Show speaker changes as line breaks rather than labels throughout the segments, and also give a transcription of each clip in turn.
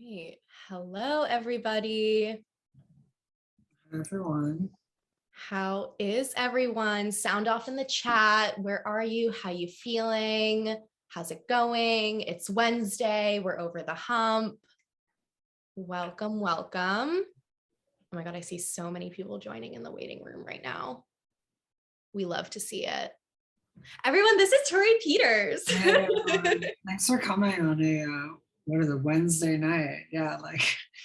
Great. Hello, everybody.
Everyone.
How is everyone? Sound off in the chat. Where are you? How you feeling? How's it going? It's Wednesday. We're over the hump. Welcome, welcome. Oh my God, I see so many people joining in the waiting room right now. We love to see it. Everyone, this is Torrey Peters.
Hey, thanks for coming on a Wednesday night. Yeah, like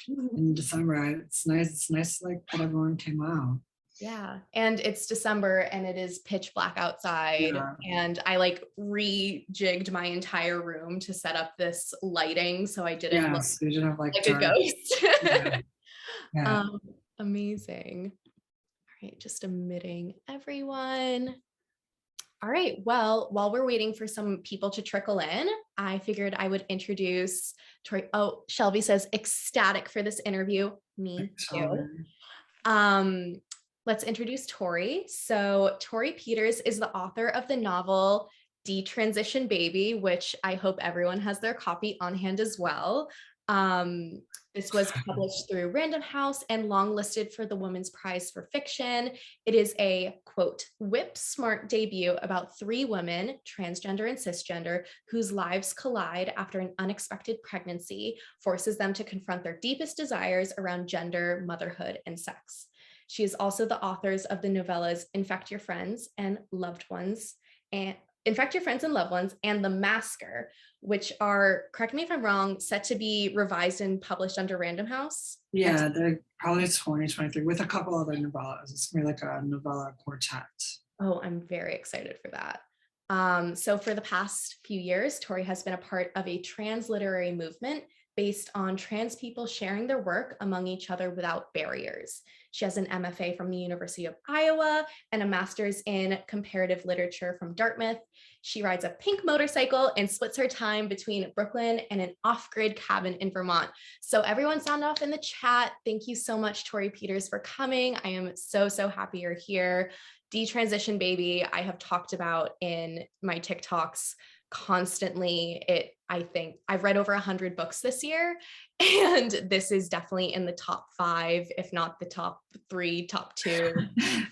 in December. It's nice like that everyone came out.
Yeah, and it's December and it is pitch black outside.
Yeah.
And I like rejigged my entire room to set up this lighting so I didn't look
So you didn't have like
like a ghost.
Yeah.
Amazing. All right, just admitting everyone. All right, well, while we're waiting for some people to trickle in, I figured I would introduce Torrey. Oh, Shelby says ecstatic for this interview. Me too. Let's introduce Torrey. So Torrey Peters is the author of the novel DETRANSITION Baby, which I hope everyone has their copy on hand as well. This was published through Random House and longlisted for the Women's Prize for Fiction. It is a, quote, whip-smart debut about three women, transgender and cisgender, whose lives collide after an unexpected pregnancy forces them to confront their deepest desires around gender, motherhood, and sex. She is also the authors of the novellas Infect Your Friends and Loved Ones, and Infect Your Friends and Loved Ones, and The Masker, which are, correct me if I'm wrong, set to be revised and published under Random House.
Yeah, they're probably 2023 with a couple other novellas. It's gonna be like a novella quartet.
Oh, I'm very excited for that. So for the past few years, Torrey has been a part of a trans literary movement based on trans people sharing their work among each other without barriers. She has an MFA from the University of Iowa and a master's in comparative literature from Dartmouth. She rides a pink motorcycle and splits her time between Brooklyn and an off-grid cabin in Vermont. So everyone sound off in the chat. Thank you so much, Torrey Peters, for coming. I am so happy you're here. DETRANSITION Baby, I have talked about in my TikToks constantly. I think I've read over 100 books this year, and this is definitely in the top 5, if not the top 3, top 2.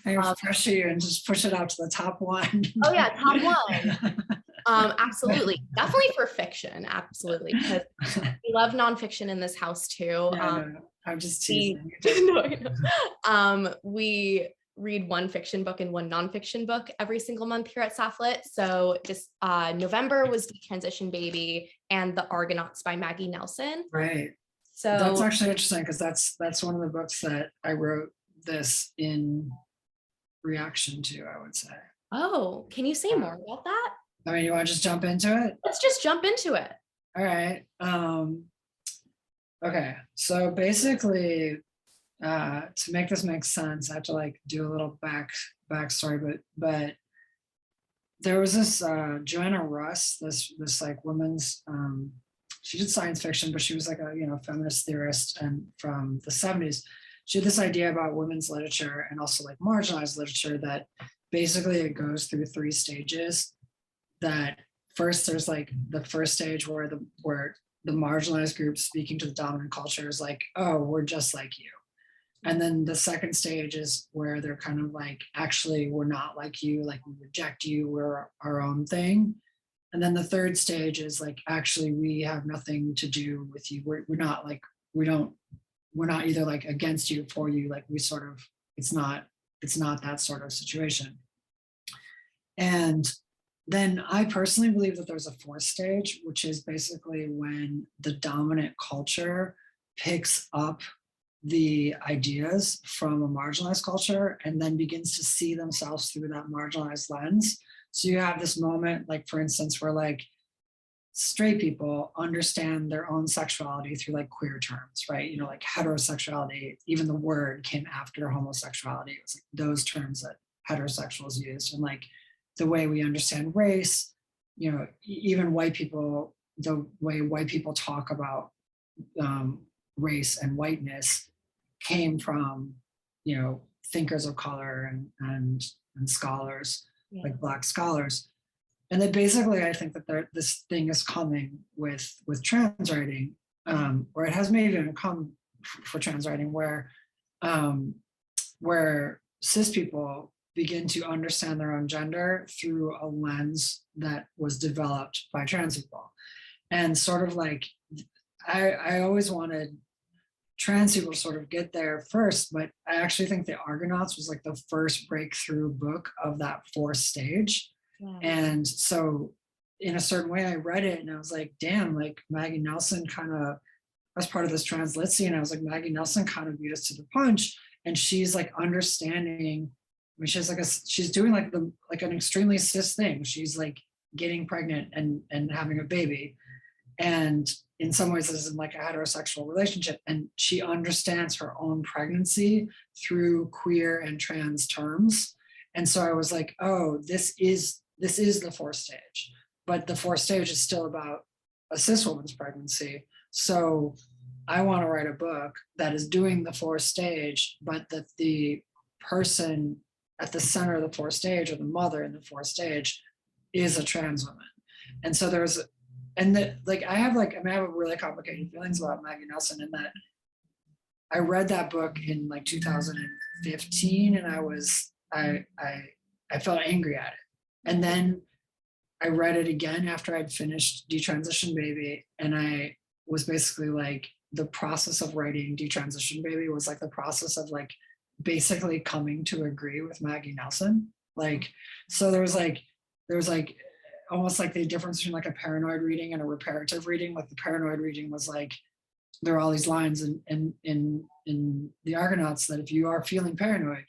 I pressure you and just push it out to the top 1.
Oh yeah, top 1. Absolutely, definitely for fiction, absolutely, because we love nonfiction in this house too.
I'm just teasing.
We read one fiction book and one nonfiction book every single month here at Sapph-Lit. So this November was DETRANSITION Baby and The Argonauts by Maggie Nelson.
Right.
So
that's actually interesting because that's one of the books that I wrote this in reaction to, I would say.
Oh, can you say more about that?
I mean, you want to just jump into it?
Let's just jump into it.
All right. Okay. So basically, to make this make sense, I have to like do a little backstory, but there was this Joanna Russ, this like woman's, she did science fiction, but she was like a feminist theorist, and from the 70s, she had this idea about women's literature and also like marginalized literature that basically it goes through 3 stages. That first, there's like the first stage where the marginalized group speaking to the dominant culture is like, oh, we're just like you. And then the second stage is where they're kind of like, actually, we're not like you, like we reject you, we're our own thing. And then the third stage is like, actually, we have nothing to do with you. We're not like, we're not either like against you, for you, like we sort of, it's not that sort of situation. And then I personally believe that there's a 4th stage, which is basically when the dominant culture picks up the ideas from a marginalized culture and then begins to see themselves through that marginalized lens. So you have this moment, like for instance, where like straight people understand their own sexuality through like queer terms, right? Like heterosexuality, even the word came after homosexuality. It was like those terms that heterosexuals used, and like the way we understand race, even white people, the way white people talk about race and whiteness came from, thinkers of color and scholars, like Black scholars. And then basically, I think that this thing is coming with trans writing, or it has maybe even come for trans writing, where cis people begin to understand their own gender through a lens that was developed by trans people. And sort of like, I always wanted trans people to sort of get there first, but I actually think the Argonauts was like the first breakthrough book of that fourth stage.
Yeah.
And so in a certain way I read it and I was like, damn, like Maggie Nelson kind of, as part of this trans lit scene, I was like, Maggie Nelson kind of beat us to the punch. And she's like understanding, I mean, she's doing like an extremely cis thing. She's like getting pregnant and having a baby. And in some ways this is like a heterosexual relationship. And she understands her own pregnancy through queer and trans terms. And so I was like, oh, this is the fourth stage, but the fourth stage is still about a cis woman's pregnancy. So I want to write a book that is doing the fourth stage, but that the person at the center of the fourth stage, or the mother in the fourth stage, is a trans woman. And so I have really complicated feelings about Maggie Nelson, in that I read that book in like 2015, and I felt angry at it. And then I read it again after I'd finished Detransition Baby, and I was basically like, the process of writing Detransition Baby was like the process of like basically coming to agree with Maggie Nelson. Like, so there was like almost like the difference between like a paranoid reading and a reparative reading. Like the paranoid reading was like, there are all these lines in the Argonauts that if you are feeling paranoid,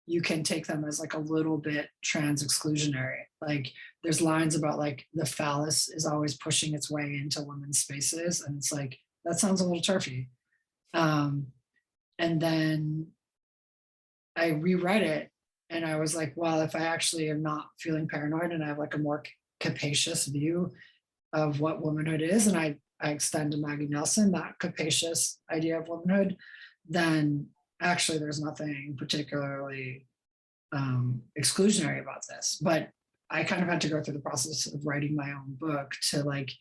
you can take them as like a little bit trans exclusionary. Like there's lines about like the phallus is always pushing its way into women's spaces. And it's like, that sounds a little turfy. And then I reread it and I was like, well, if I actually am not feeling paranoid and I have like a more capacious view of what womanhood is, and I extend to Maggie Nelson that capacious idea of womanhood, then actually there's nothing particularly exclusionary about this. But I kind of had to go through the process of writing my own book to like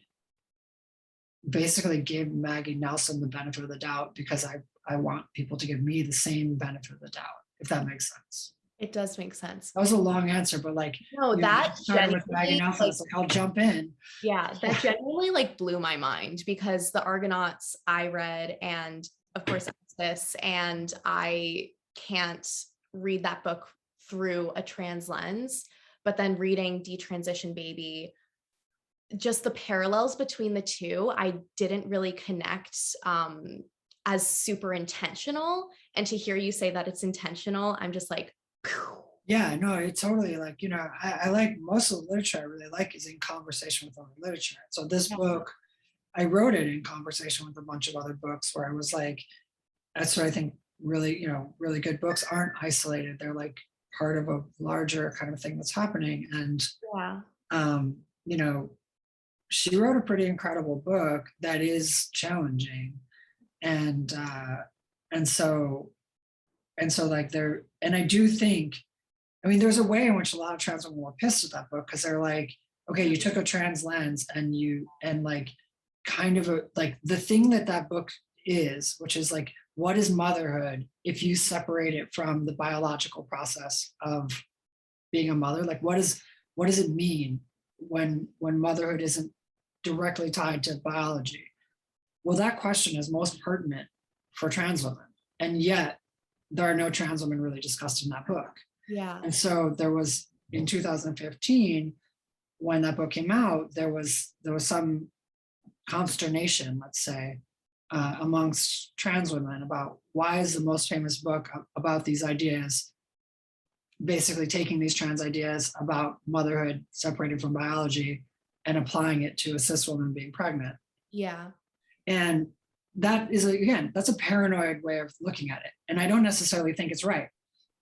basically give Maggie Nelson the benefit of the doubt, because I want people to give me the same benefit of the doubt, if that makes sense.
It does make sense.
That was a long answer, but like,
no, that
started with Maggie Nelson, like, it's like, I'll jump in.
Yeah, that genuinely like blew my mind, because the Argonauts I read, and of course this, and I can't read that book through a trans lens, but then reading Detransition Baby, just the parallels between the two, I didn't really connect as super intentional. And to hear you say that it's intentional, I'm just like, phew.
Yeah, no, it's totally like, you know, I like most of the literature I really like is in conversation with other literature. So this book, I wrote it in conversation with a bunch of other books, where I was like, that's what I think really, you know, really good books aren't isolated. They're like part of a larger kind of thing that's happening. And, you know, she wrote a pretty incredible book that is challenging. And so like and I do think, I mean, there's a way in which a lot of trans women were pissed at that book, because they're like, okay, you took a trans lens and like kind of like the thing that book is, which is like, what is motherhood if you separate it from the biological process of being a mother? Like, what does it mean when motherhood isn't directly tied to biology? Well, that question is most pertinent for trans women, and yet there are no trans women really discussed in that book.
Yeah.
And so there was, in 2015, when that book came out, there was some consternation, let's say, amongst trans women about why is the most famous book about these ideas basically taking these trans ideas about motherhood separated from biology and applying it to a cis woman being pregnant.
Yeah. And
that is, again, that's a paranoid way of looking at it. And I don't necessarily think it's right,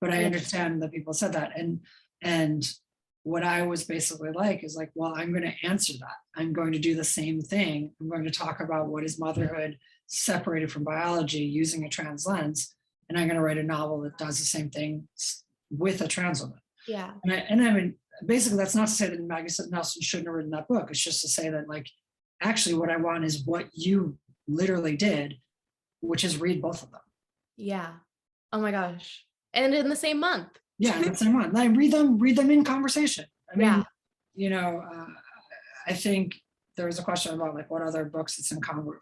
but I understand that people said that. And what I was basically like is like, well, I'm going to answer that. I'm going to do the same thing. I'm going to talk about what is motherhood separated from biology using a trans lens. And I'm going to write a novel that does the same thing with a trans woman.
Yeah.
And I mean, basically that's not to say that Maggie Nelson shouldn't have written that book. It's just to say that, like, actually what I want is what you literally did, which is read both of them.
Yeah. Oh my gosh. And in the same month.
Yeah, in the same one. Like read them in conversation. I
Yeah.
mean, you know, I think there was a question about like what other books it's in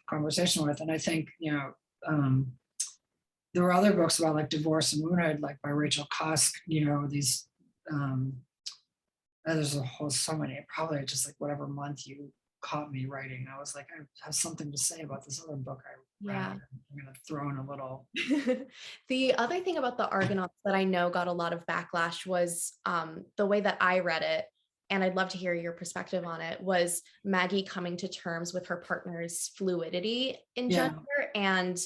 conversation with, and I think, you know, there were other books about like divorce and womanhood, like by Rachel Cusk. You know, these there's a whole so many. Probably just like whatever month you caught me writing, I was like, I have something to say about this other book I read.
Yeah.
I'm gonna throw in a little.
The other thing about the Argonauts that I know got a lot of backlash was the way that I read it, and I'd love to hear your perspective on it, was Maggie coming to terms with her partner's fluidity in
Yeah.
gender and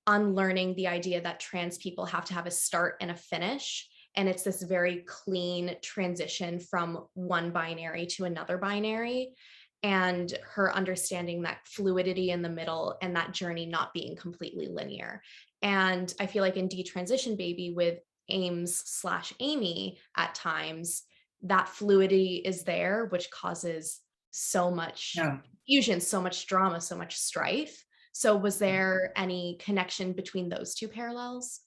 unlearning the idea that trans people have to have a start and a finish. And it's this very clean transition from one binary to another binary. And her understanding that fluidity in the middle and that journey not being completely linear. And I feel like in Detransition Baby with Ames/Amy at times, that fluidity is there, which causes so much confusion, so much drama, so much strife. So was there any connection between those two parallels?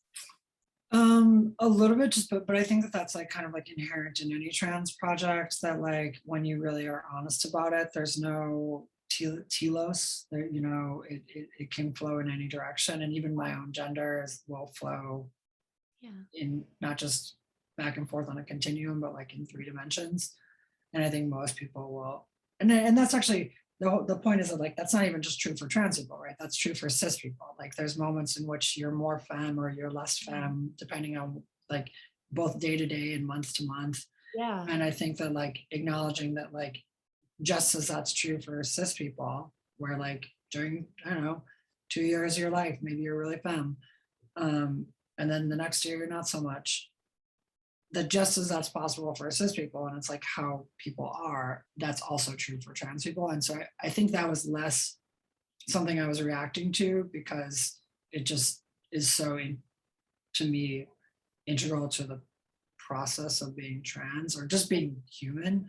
A little bit, just but I think that that's like kind of like inherent in any trans project, that like when you really are honest about it, there's no telos there, you know, it can flow in any direction, and even my own gender will flow in not just back and forth on a continuum, but like in 3 dimensions. And I think most people will, and that's actually the point, is that like that's not even just true for trans people, right? That's true for cis people. Like there's moments in which you're more femme or you're less femme, depending on like both day to day and month to month.
Yeah.
And I think that like acknowledging that, like just as that's true for cis people, where like during, I don't know, 2 years of your life, maybe you're really femme, and then the next year you're not so much. That just as that's possible for cis people, and it's like how people are, that's also true for trans people. And so I think that was less something I was reacting to, because it just is so, to me, integral to the process of being trans or just being human.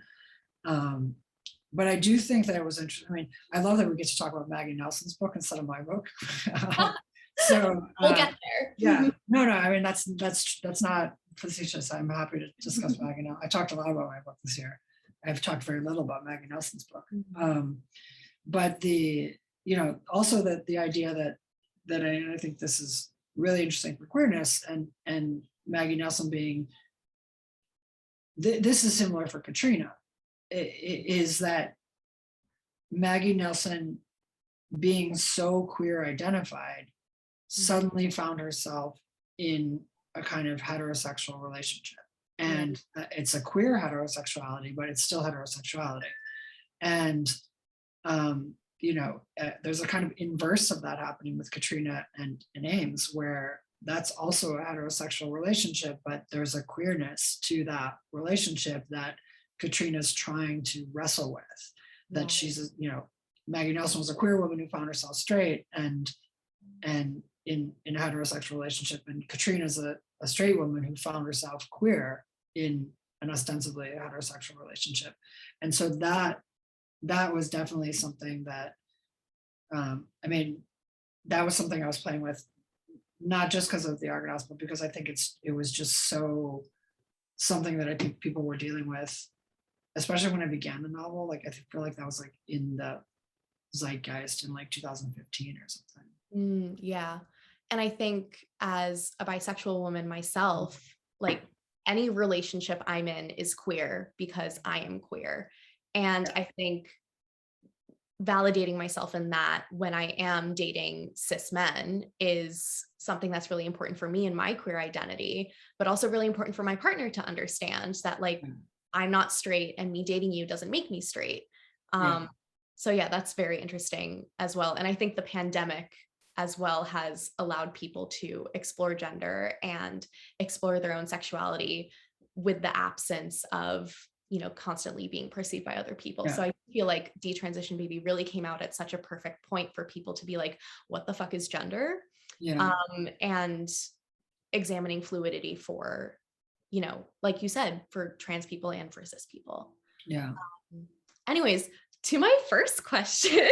But I do think that it was interesting. I mean, I love that we get to talk about Maggie Nelson's book instead of my book. So
we'll get there.
Yeah, no, I mean, that's not facetious. I'm happy to discuss Maggie Nelson. I talked a lot about my book this year. I've talked very little about Maggie Nelson's book. But the, you know, also that the idea that I think this is really interesting for queerness, and Maggie Nelson being, this is similar for Katrina, is that Maggie Nelson being so queer identified suddenly found herself in a kind of heterosexual relationship. And it's a queer heterosexuality, but it's still heterosexuality. And, you know, there's a kind of inverse of that happening with Katrina and Ames, where that's also a heterosexual relationship, but there's a queerness to that relationship that Katrina's trying to wrestle with. That she's, you know, Maggie Nelson was a queer woman who found herself straight and in a heterosexual relationship, and Katrina's a straight woman who found herself queer in an ostensibly heterosexual relationship. And so that was definitely something that, I mean, that was something I was playing with, not just because of the Argonauts, but because I think it was just so something that I think people were dealing with, especially when I began the novel. Like I feel like that was like in the zeitgeist in like 2015 or something.
Yeah. And I think as a bisexual woman myself, like any relationship I'm in is queer because I am queer. And I think validating myself in that when I am dating cis men is something that's really important for me and my queer identity, but also really important for my partner to understand that like I'm not straight and me dating you doesn't make me straight. So yeah, that's very interesting as well. And I think the pandemic as well has allowed people to explore gender and explore their own sexuality with the absence of, you know, constantly being perceived by other people. So I feel like Detransition Baby really came out at such a perfect point for people to be like, what the fuck is gender? And examining fluidity for, you know, like you said, for trans people and for cis people. Anyways, to my first question.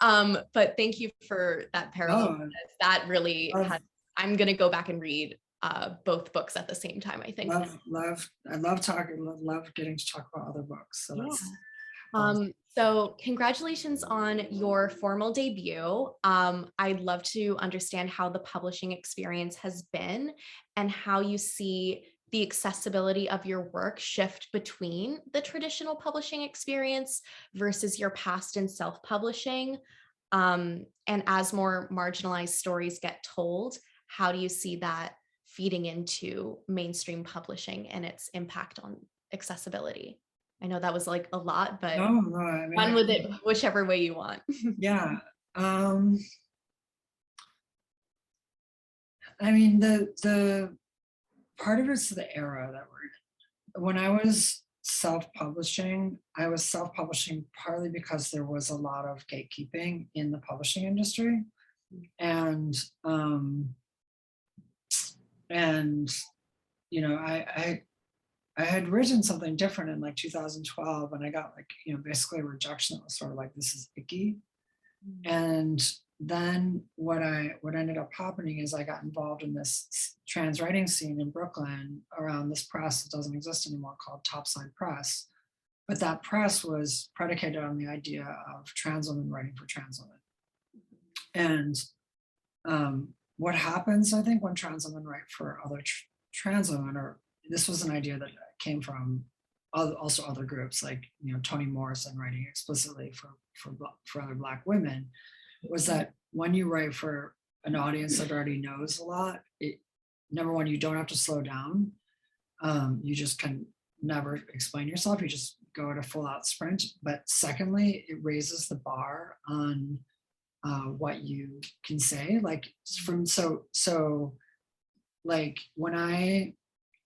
But thank you for that parallel.
Oh,
That really
love,
has, I'm going to go back and read both books at the same time, I think.
I love talking, love getting to talk about other books. So
Yeah.
that's awesome.
So congratulations on your formal debut. I'd love to understand how the publishing experience has been and how you see the accessibility of your work shift between the traditional publishing experience versus your past in self-publishing. And as more marginalized stories get told, how do you see that feeding into mainstream publishing and its impact on accessibility? I know that was like a lot, but
No, I
run with it
mean,
whichever way you want.
yeah. I mean, the part of it's the era that we're in. When I was self-publishing, I was self-publishing partly because there was a lot of gatekeeping in the publishing industry. And and you know, I had written something different in like 2012, and I got like, you know, basically a rejection that was sort of like, this is icky. And then what ended up happening is I got involved in this trans writing scene in Brooklyn around this press that doesn't exist anymore called Topside Press. But that press was predicated on the idea of trans women writing for trans women. And what happens, I think, when trans women write for other trans women, or this was an idea that came from also other groups like, you know, Toni Morrison writing explicitly for other Black women, was that when you write for an audience that already knows a lot, number one, you don't have to slow down. You just can never explain yourself. You just go at a full out sprint. But secondly, it raises the bar on what you can say. Like like when I,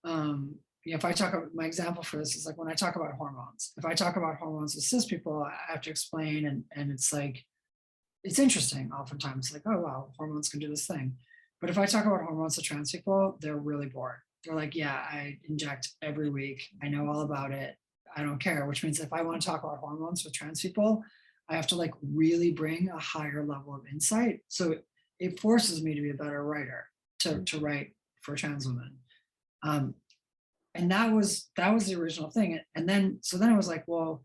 you know, if I talk about, my example for this is like when I talk about hormones. If I talk about hormones with cis people, I have to explain, and it's like, it's interesting oftentimes, like, oh wow, hormones can do this thing. But if I talk about hormones to trans people, they're really bored. They're like, yeah, I inject every week. I know all about it. I don't care. Which means if I want to talk about hormones with trans people, I have to like really bring a higher level of insight. So it forces me to be a better writer, to write for trans women. And that was the original thing. And then I was like, well,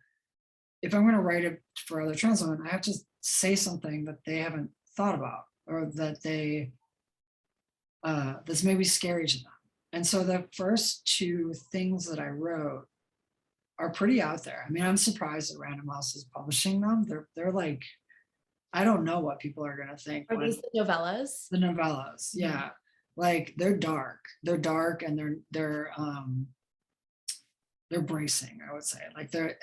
if I'm going to write it for other trans women, I have to say something that they haven't thought about, or that that's maybe scary to them. And so the first two things that I wrote are pretty out there. I mean, I'm surprised that Random House is publishing them. They're like, I don't know what people are going to think.
Are these the novellas?
The novellas, yeah. Like they're dark, and they're bracing, I would say. Like they're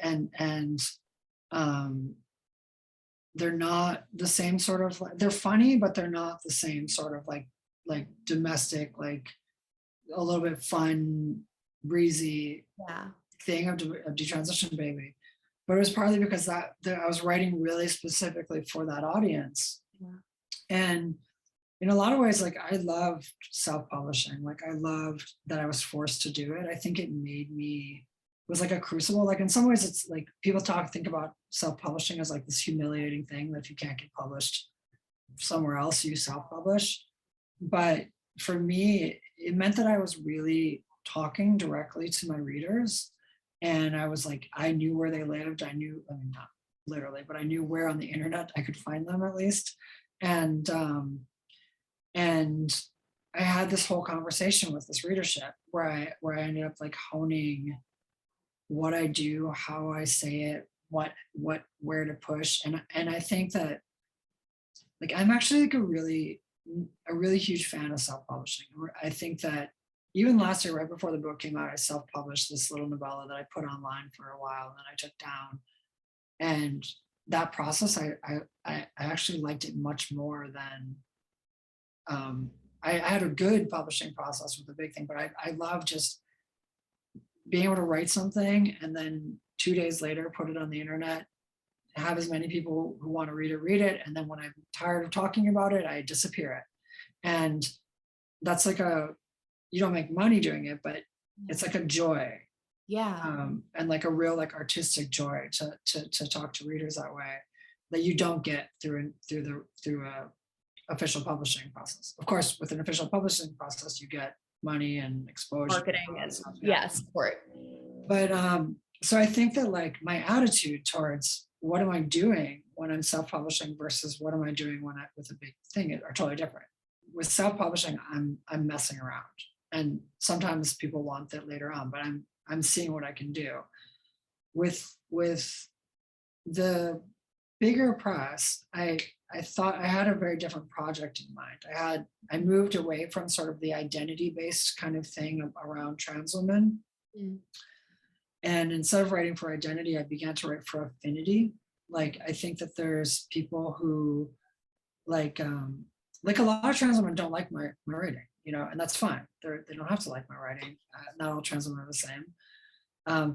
not the same sort of, they're funny, but they're not the same sort of like domestic, like a little bit fun, breezy thing of Detransition Baby. But it was partly because that I was writing really specifically for that audience. And in a lot of ways, like I loved self-publishing. Like I loved that I was forced to do it. I think it made me, it was like a crucible. Like in some ways, it's like people think about self-publishing as like this humiliating thing that if you can't get published somewhere else, you self-publish. But for me, it meant that I was really talking directly to my readers. And I was like, I knew where they lived. I mean, not literally, but I knew where on the internet I could find them at least. And I had this whole conversation with this readership where I ended up like honing what I do, how I say it, where to push. And I think that like I'm actually like a really huge fan of self-publishing. I think that even last year, right before the book came out, I self-published this little novella that I put online for a while and then I took down. And that process, I actually liked it much more than I had a good publishing process with the big thing, but I love just being able to write something and then 2 days later put it on the internet, have as many people who want to read it, and then when I'm tired of talking about it, I disappear it. And that's like you don't make money doing it, but it's like a joy.
Yeah.
And like a real like artistic joy to talk to readers that way that you don't get through a official publishing process. Of course, with an official publishing process, you get money and exposure and all
Marketing
that
and
stuff. Yeah.
yeah, support.
But so I think that like my attitude towards what am I doing when I'm self-publishing versus what am I doing when I with a big thing are totally different. With self-publishing, I'm messing around. And sometimes people want that later on, but I'm seeing what I can do. With the bigger press, I thought I had a very different project in mind. I moved away from sort of the identity-based kind of thing around trans women.
Mm.
And instead of writing for identity, I began to write for affinity. Like I think that there's people who like a lot of trans women don't like my writing, you know, and that's fine. They don't have to like my writing. Not all trans women are the same.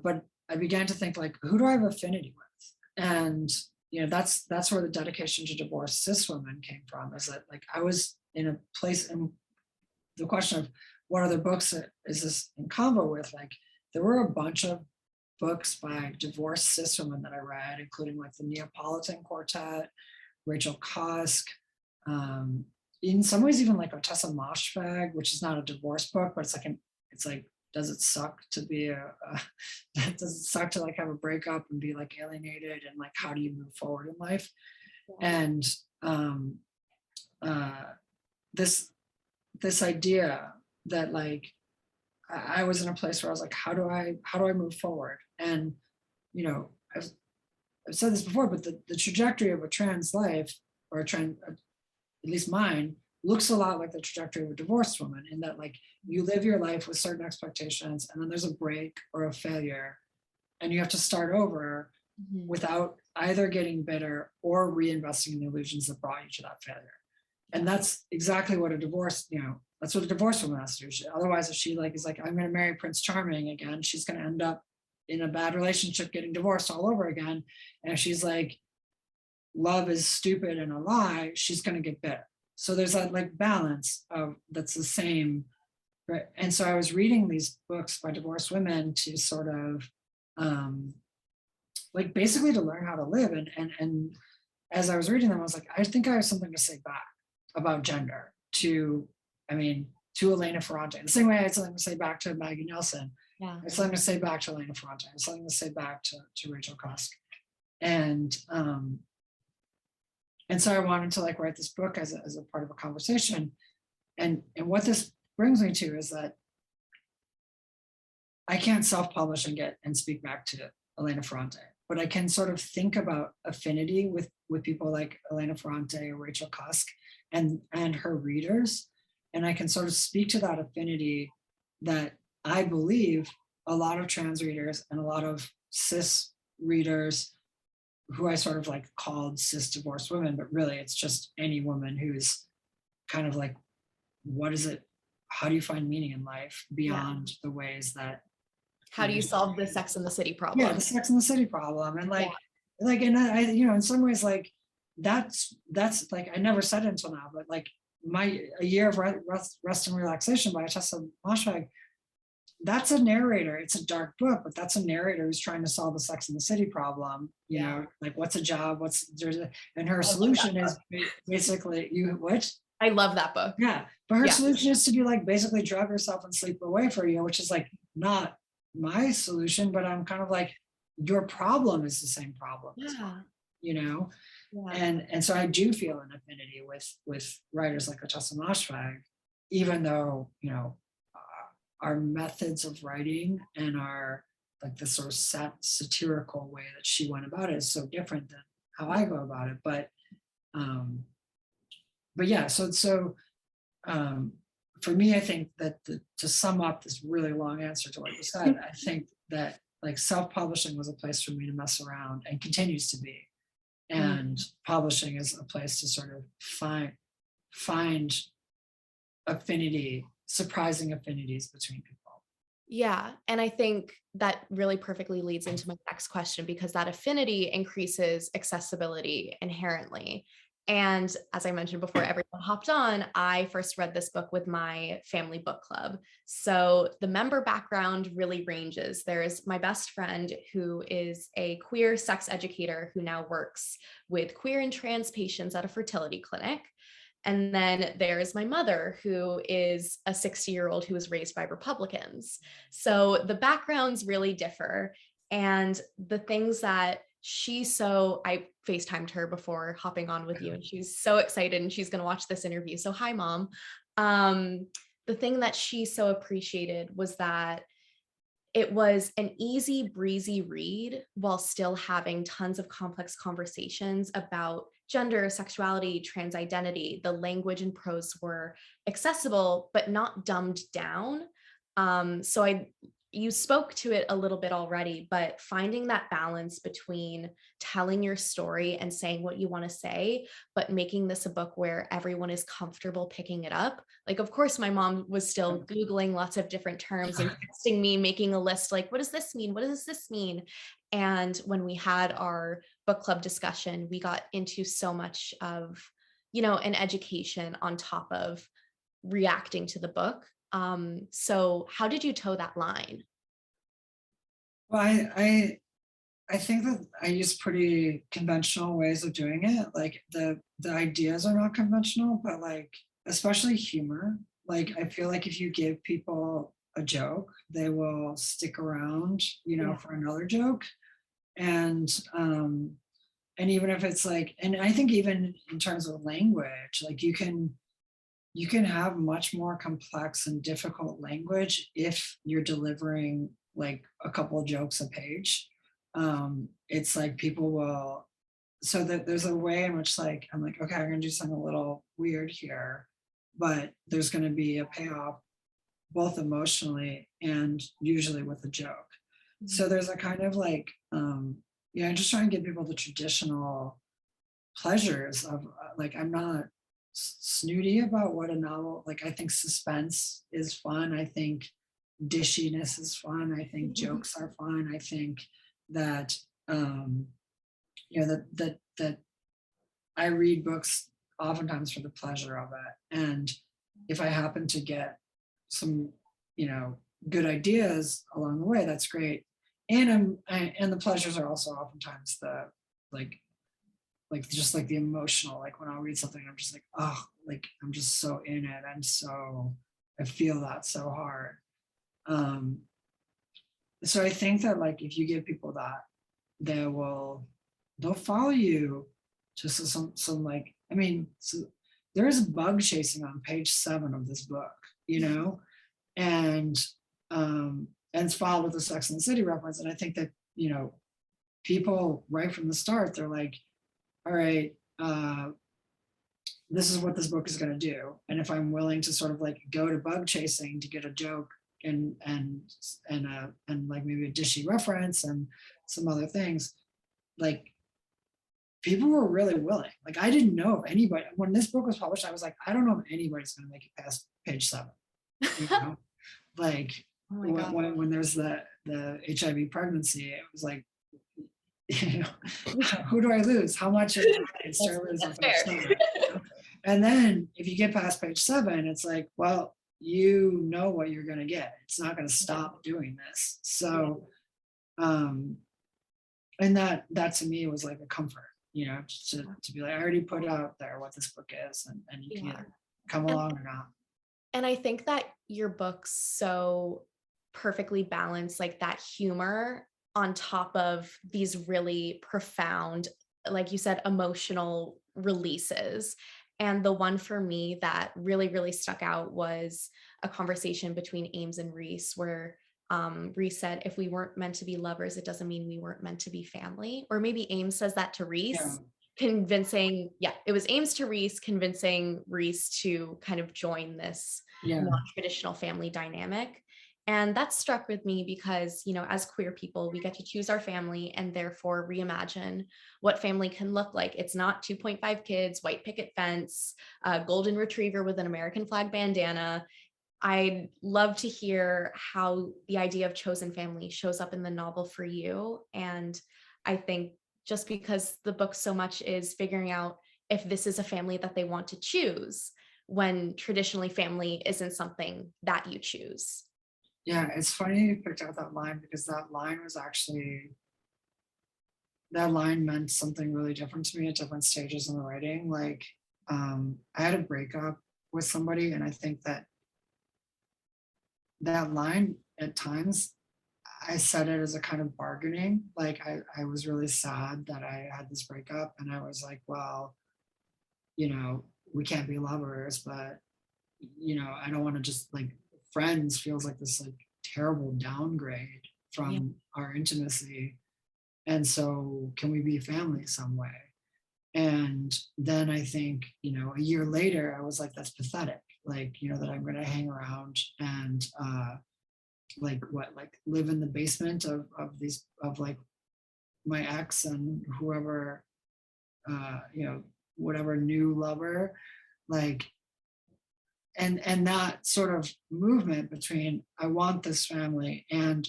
But I began to think like, who do I have affinity with? And you know, that's where the dedication to divorced cis women came from. Is that like I was in a place, and the question of what other books is this in combo with? Like there were a bunch of books by divorced cis women that I read, including like the Neapolitan Quartet, Rachel Kosk, in some ways even like Otessa Moshfegh, which is not a divorce book, but it's like, does it suck to be does it suck to like have a breakup and be like alienated, and like how do you move forward in life? And this idea that like I was in a place where I was like, how do I move forward? And you know, I've said this before, but the trajectory of a trans life, or a trans, at least mine, looks a lot like the trajectory of a divorced woman, in that like you live your life with certain expectations, and then there's a break or a failure, and you have to start over without either getting bitter or reinvesting in the illusions that brought you to that failure. And that's exactly what a divorce, you know, that's what a divorced woman has to do. Otherwise, if she like is like, I'm going to marry Prince Charming again, she's going to end up in a bad relationship, getting divorced all over again. And if she's like, love is stupid and a lie, she's going to get bitter. So there's that like balance of that's the same. Right? And so I was reading these books by divorced women to sort of like basically to learn how to live. And as I was reading them, I was like, I think I have something to say back about gender to, I mean, to Elena Ferrante. The same way I had something to say back to Maggie Nelson.
Yeah.
I had something to say back to Elena Ferrante. I had something to say back to Rachel Kosk. And so I wanted to like write this book as a part of a conversation. And what this brings me to is that I can't self-publish and speak back to Elena Ferrante, but I can sort of think about affinity with people like Elena Ferrante or Rachel Kosk and her readers. And I can sort of speak to that affinity that I believe a lot of trans readers and a lot of cis readers, who I sort of like called cis divorced women, but really it's just any woman who's kind of like, what is it? How do you find meaning in life beyond the ways that?
How do you solve the Sex and the City problem?
Yeah, the Sex and the City problem. And like, and I, you know, in some ways, like that's like, I never said it until now, but like A Year of Rest and Relaxation by Otessa Moshfegh, that's a narrator. It's a dark book, but that's a narrator who's trying to solve the Sex and the City problem. You know, like what's a job? And her solution is basically which?
I love that book.
Yeah, but her solution is to be like basically drug herself and sleep away for a year, which is like not my solution, but I'm kind of like, your problem is the same problem.
Yeah.
You know? Yeah. And so I do feel an affinity with writers like Otessa Moshfegh, even though, you know, our methods of writing and our like the sort of satirical way that she went about it is so different than how I go about it. But yeah, so for me, I think that to sum up this really long answer to what you said, I think that like self-publishing was a place for me to mess around and continues to be. And publishing is a place to sort of find affinity, surprising affinities between people.
Yeah. And I think that really perfectly leads into my next question, because that affinity increases accessibility inherently. And as I mentioned before, everyone hopped on. I first read this book with my family book club. So the member background really ranges. There's my best friend who is a queer sex educator who now works with queer and trans patients at a fertility clinic. And then there's my mother, who is a 60-year-old who was raised by Republicans. So the backgrounds really differ. And the things that I FaceTimed her before hopping on with you, and she's so excited and she's going to watch this interview. So hi, Mom. The thing that she so appreciated was that it was an easy breezy read while still having tons of complex conversations about gender, sexuality, trans identity. The language and prose were accessible but not dumbed down. You spoke to it a little bit already, but finding that balance between telling your story and saying what you want to say, but making this a book where everyone is comfortable picking it up. Like, of course, my mom was still Googling lots of different terms and texting me, making a list, like, what does this mean? What does this mean? And when we had our book club discussion, we got into so much of, an education on top of reacting to the book. So how did you toe that line?
Well, I think that I use pretty conventional ways of doing it. Like the ideas are not conventional, but like especially humor. Like I feel like if you give people a joke, they will stick around,
Yeah.
for another joke. And and even if it's like, and I think even in terms of language, like you can have much more complex and difficult language if you're delivering like a couple of jokes a page. It's like people will, so that there's a way in which like I'm like, okay, I'm gonna do something a little weird here, but there's gonna be a payoff both emotionally and usually with a joke. So there's a kind of like yeah, I'm just trying to give people the traditional pleasures of like I'm not snooty about what a novel, like I think suspense is fun, I think dishiness is fun, I think jokes are fun, I think that that I read books oftentimes for the pleasure of it, and if I happen to get some good ideas along the way, that's great. And and the pleasures are also oftentimes the like just like the emotional, like when I'll read something I'm just like, oh, like I'm just so in it, I feel that so hard. um so I think that like if you give people that, they'll follow you to some like, I mean, so there's bug chasing on page 7 of this book, and it's followed with a Sex and the City reference. And I think that people right from the start, they're like, all right, this is what this book is going to do, and if I'm willing to sort of like go to bug chasing to get a joke and like maybe a dishy reference and some other things, like people were really willing. Like I didn't know if anybody, when this book was published, I was like, I don't know if anybody's going to make it past page 7. Like
Oh my God.
when there's the HIV pregnancy, it was like, who do I lose? How much of my servers on page 7? And then if you get past page 7, it's like, well, you know what you're going to get. It's not going to stop doing this. So, and that to me was like a comfort, to be like, I already put out there what this book is, and you can either come along or not.
And I think that your books so perfectly balance like that humor on top of these really profound, like you said, emotional releases. And the one for me that really, really stuck out was a conversation between Ames and Reese, where Reese said, if we weren't meant to be lovers, it doesn't mean we weren't meant to be family. Or maybe Ames says that to Reese, it was Ames to Reese, convincing Reese to kind of join this non-traditional family dynamic. And that struck with me because, as queer people, we get to choose our family and therefore reimagine what family can look like. It's not 2.5 kids, white picket fence, golden retriever with an American flag bandana. I'd love to hear how the idea of chosen family shows up in the novel for you. And I think just because the book so much is figuring out if this is a family that they want to choose, when traditionally family isn't something that you choose.
Yeah, it's funny you picked out that line because that line meant something really different to me at different stages in the writing. Like, I had a breakup with somebody, and I think that that line at times I said it as a kind of bargaining. Like, I was really sad that I had this breakup, and I was like, well, you know, we can't be lovers, but I don't want to just like friends feels like this like terrible downgrade
Yeah.
from our intimacy. And so can we be family some way? And then I think, a year later, I was like, that's pathetic. Like, that I'm going to hang around and like live in the basement of like my ex and whoever, whatever new lover, like, and that sort of movement between I want this family and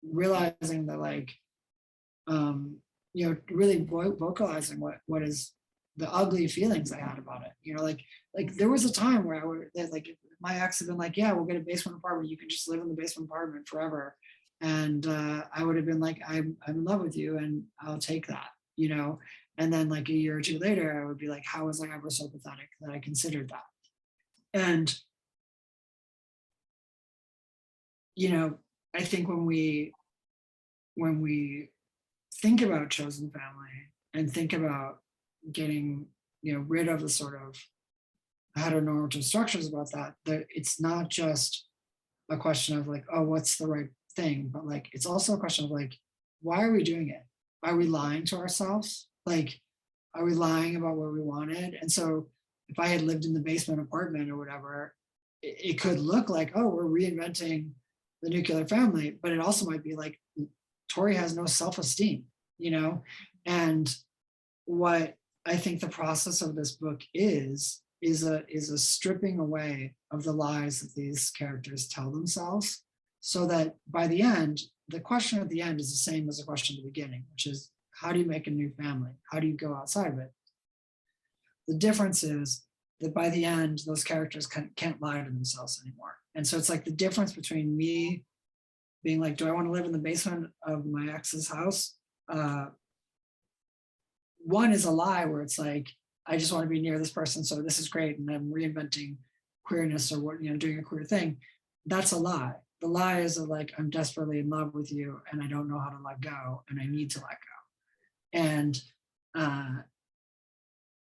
realizing that like, really vocalizing what is the ugly feelings I had about it. Like there was a time where I would like my ex had been like, yeah, we'll get a basement apartment. You can just live in the basement apartment forever. And I would have been like, I'm in love with you and I'll take that, And then like a year or two later, I would be like, how was I ever so pathetic that I considered that? And, I think when we think about chosen family and think about getting rid of the sort of heteronormative structures about that it's not just a question of like, oh, what's the right thing, but like it's also a question of like, why are we doing it? Are we lying to ourselves? Like, are we lying about what we wanted? And so if I had lived in the basement apartment or whatever, it could look like, oh, we're reinventing the nuclear family, but it also might be like Torrey has no self-esteem, and what I think the process of this book is a stripping away of the lies that these characters tell themselves, so that by the end, the question at the end is the same as the question at the beginning, which is how do you make a new family? How do you go outside of it? The difference is that by the end, those characters can't lie to themselves anymore. And so it's like the difference between me being like, do I want to live in the basement of my ex's house? One is a lie where it's like, I just want to be near this person, so this is great, and I'm reinventing queerness or what, doing a queer thing. That's a lie. The lie is that like, I'm desperately in love with you and I don't know how to let go and I need to let go.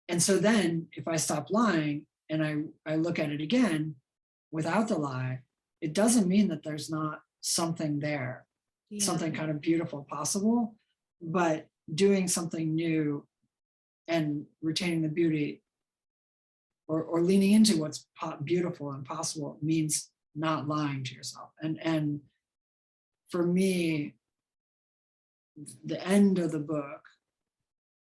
And so then if I stop lying and I look at it again without the lie, it doesn't mean that there's not something there, something kind of beautiful possible, but doing something new and retaining the beauty or leaning into what's beautiful and possible means not lying to yourself. And for me, the end of the book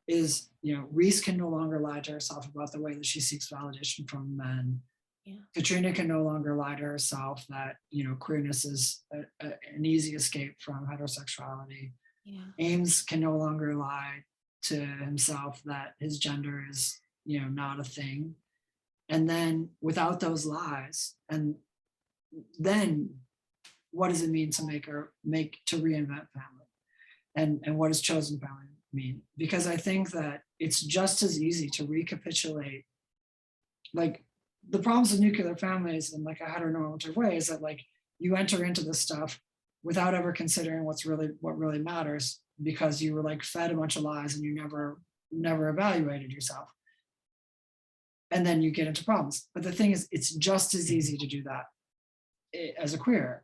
is, Reese can no longer lie to herself about the way that she seeks validation from men. Yeah. Katrina can no longer lie to herself that, queerness is an easy escape from heterosexuality. Yeah. Ames can no longer lie to himself that his gender is, not a thing. And then without those lies, and then what does it mean to to reinvent family? And what does chosen family mean? Because I think that it's just as easy to recapitulate, like the problems of nuclear families in like a heteronormative way is that like you enter into this stuff without ever considering what really matters, because you were like fed a bunch of lies and you never evaluated yourself. And then you get into problems. But the thing is, it's just as easy to do that as a queer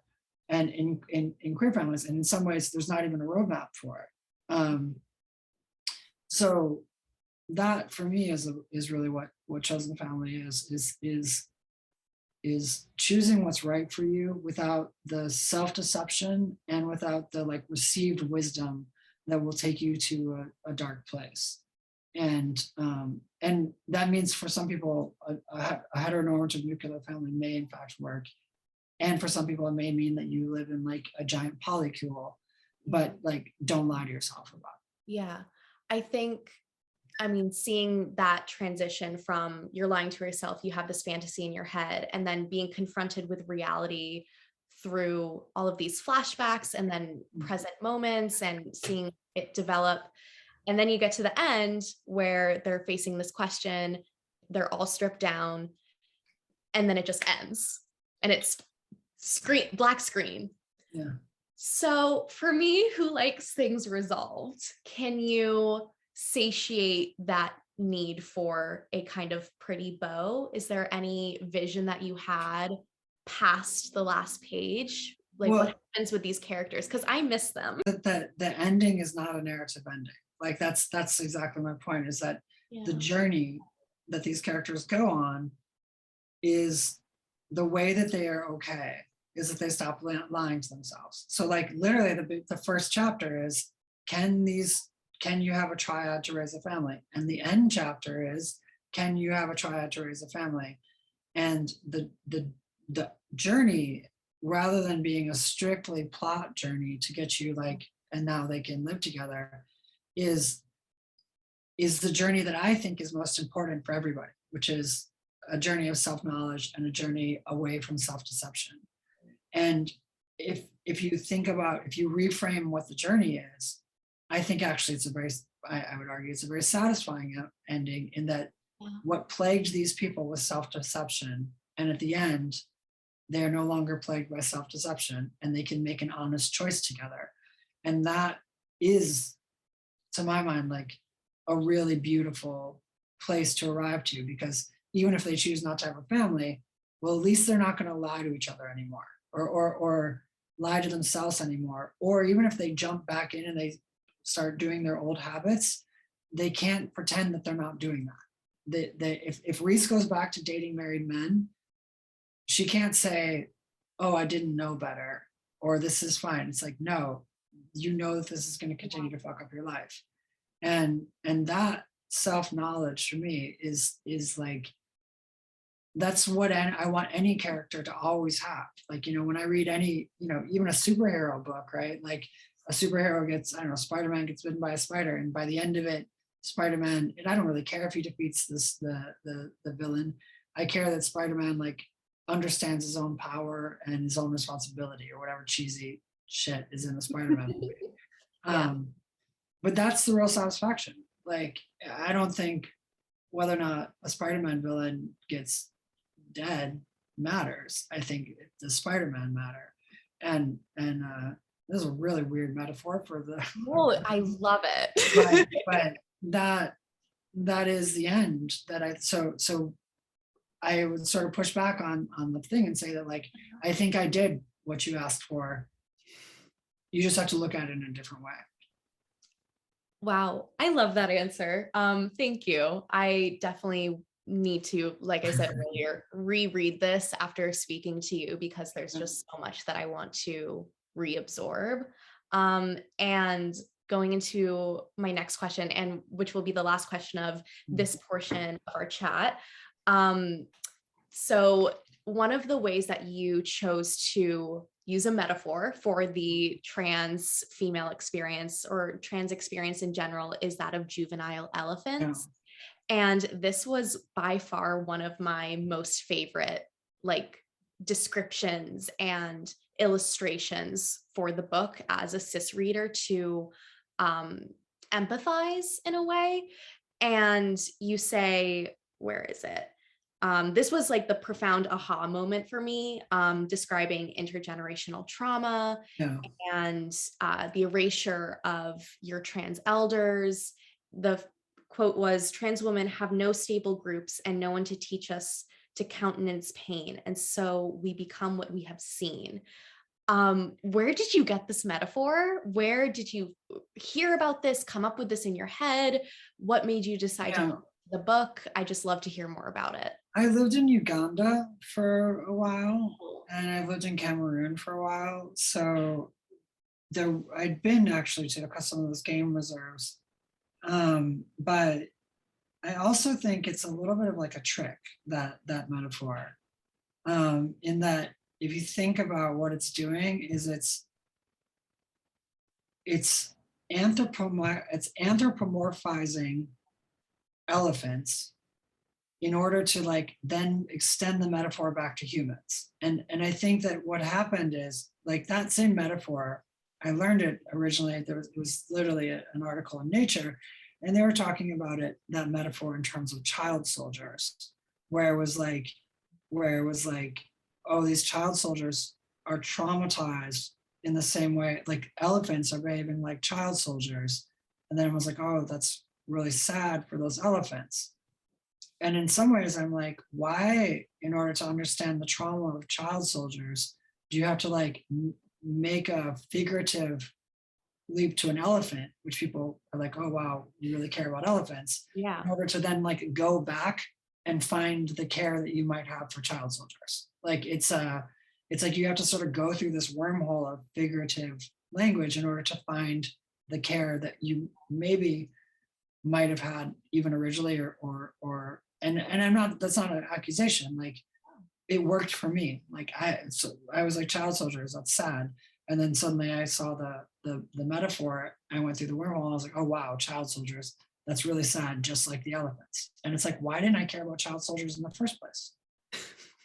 and in queer families. And in some ways, there's not even a roadmap for it. So that for me is really what chosen family is choosing what's right for you without the self-deception and without the like received wisdom that will take you to a dark place. And that means for some people, a heteronormative nuclear family may in fact work. And for some people, it may mean that you live in like a giant polycule, but like, don't lie to yourself about it.
Yeah, I think I mean, seeing that transition from you're lying to yourself, you have this fantasy in your head, and then being confronted with reality through all of these flashbacks and then present moments and seeing it develop. And then you get to the end where they're facing this question, they're all stripped down, and then it just ends. And it's black screen.
Yeah.
So for me, who likes things resolved, can you satiate that need for a kind of pretty bow? Is there any vision that you had past the last page? Like,
Well,
what happens with these characters? Because I miss them.
the ending is not a narrative ending. Like that's exactly my point, is that the journey that these characters go on is the way that they are okay is that they stop lying to themselves. So like literally the first chapter is, can you have a triad to raise a family? And the end chapter is, can you have a triad to raise a family? And the journey, rather than being a strictly plot journey to get you like, and now they can live together, is the journey that I think is most important for everybody, which is a journey of self-knowledge and a journey away from self-deception. And if you think about, if you reframe what the journey is, I think actually it's I would argue it's a very satisfying ending, in that what plagued these people was self-deception. And at the end, they are no longer plagued by self-deception, and they can make an honest choice together. And that is, to my mind, like a really beautiful place to arrive to, because even if they choose not to have a family, well, at least they're not going to lie to each other anymore, or lie to themselves anymore. Or even if they jump back in and they start doing their old habits, they can't pretend that they're not doing that. If Reese goes back to dating married men, she can't say, oh, I didn't know better, or this is fine. It's like, no, you know that this is going to continue to fuck up your life. And that self-knowledge for me is like, that's what I want any character to always have. Like, you know, when I read any, you know, even a superhero book, right? Like a superhero gets, I don't know, Spider-Man gets bitten by a spider, and by the end of it, Spider-Man, and I don't really care if he defeats the villain. I care that Spider-Man like understands his own power and his own responsibility, or whatever cheesy shit is in the Spider-Man movie. But that's the real satisfaction. Like, I don't think whether or not a Spider-Man villain gets dead matters. I think the Spider-Man matter. And this is a really weird metaphor for the.
Oh, I love it.
but that is the end. So I would sort of push back on the thing and say that, like, I think I did what you asked for. You just have to look at it in a different way.
Wow, I love that answer. Thank you. I definitely need to, like I said earlier, reread this after speaking to you, because there's just so much that I want to reabsorb. And going into my next question, and which will be the last question of this portion of our chat. So one of the ways that you chose to use a metaphor for the trans female experience, or trans experience in general, is that of juvenile elephants. And this was by far one of my most favorite, like, descriptions and illustrations for the book as a cis reader to empathize in a way. And you say, where is it? This was like the profound aha moment for me, describing intergenerational trauma and the erasure of your trans elders. The quote was, "Trans women have no stable groups and no one to teach us to countenance pain. And so we become what we have seen." Where did you get this metaphor? Where did you hear about this, come up with this in your head? What made you decide to write the book? I just love to hear more about it.
I lived in Uganda for a while, and I lived in Cameroon for a while. So I'd been actually to some of those game reserves. But I also think it's a little bit of like a trick, that metaphor, in that if you think about what it's doing, is it's anthropomorphizing elephants in order to like then extend the metaphor back to humans. And I think that what happened is like that same metaphor, I learned it originally, it was literally an article in Nature, and they were talking about it, that metaphor in terms of child soldiers, where it was like, oh, these child soldiers are traumatized in the same way, like elephants are behaving like child soldiers. And then I was like, oh, that's really sad for those elephants. And in some ways, I'm like, why, in order to understand the trauma of child soldiers, do you have to like make a figurative leap to an elephant, which people are like, oh, wow, you really care about elephants,
Yeah.
in order to then like go back and find the care that you might have for child soldiers. Like it's like you have to sort of go through this wormhole of figurative language in order to find the care that you maybe might have had even originally or and I'm not, that's not an accusation, like it worked for me, like I was like child soldiers, that's sad. And then suddenly I saw the metaphor, I went through the wormhole and I was like, oh wow, child soldiers, that's really sad, just like the elephants. And it's like, why didn't I care about child soldiers in the first place?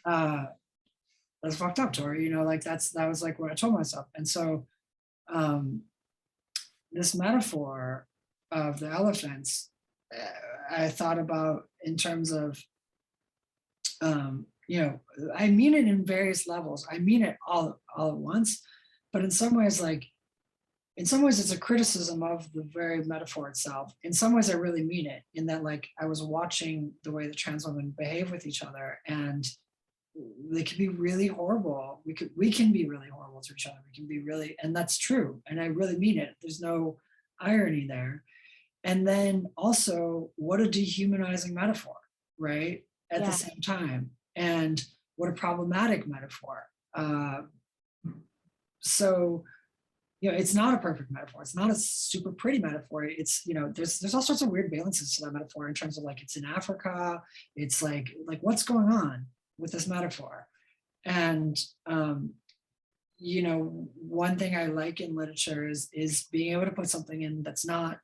That's fucked up, Tori, you know, like that was like what I told myself. And so um this metaphor of the elephants, I thought about in terms of, you know, I mean it in various levels. I mean it all at once, but in some ways, like, in some ways it's a criticism of the very metaphor itself. In some ways I really mean it, in that like I was watching the way the trans women behave with each other, and they can be really horrible. We can be really horrible to each other. We can be really, and that's true. And I really mean it. There's no irony there. And then also, what a dehumanizing metaphor, right? At the
Yeah.
same time. And what a problematic metaphor. So, you know, it's not a perfect metaphor. It's not a super pretty metaphor. It's, you know, there's all sorts of weird valences to that metaphor in terms of like, it's in Africa. It's like what's going on with this metaphor? And, you know, one thing I like in literature is being able to put something in that's not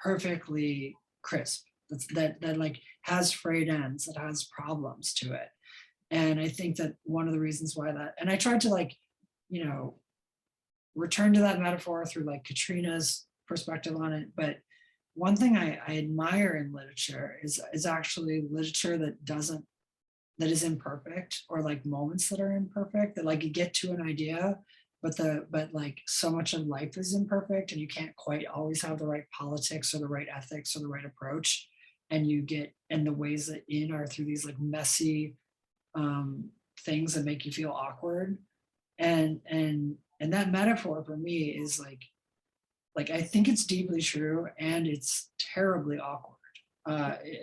perfectly crisp, that like has frayed ends, that has problems to it. And I think that one of the reasons why that, and I tried to like, you know, return to that metaphor through like Katrina's perspective on it. But one thing I admire in literature is actually literature that is imperfect, or like moments that are imperfect, that like you get to an idea, but like so much of life is imperfect and you can't quite always have the right politics or the right ethics or the right approach. And the ways that in are through these like messy things that make you feel awkward. And that metaphor for me is like I think it's deeply true, and it's terribly awkward,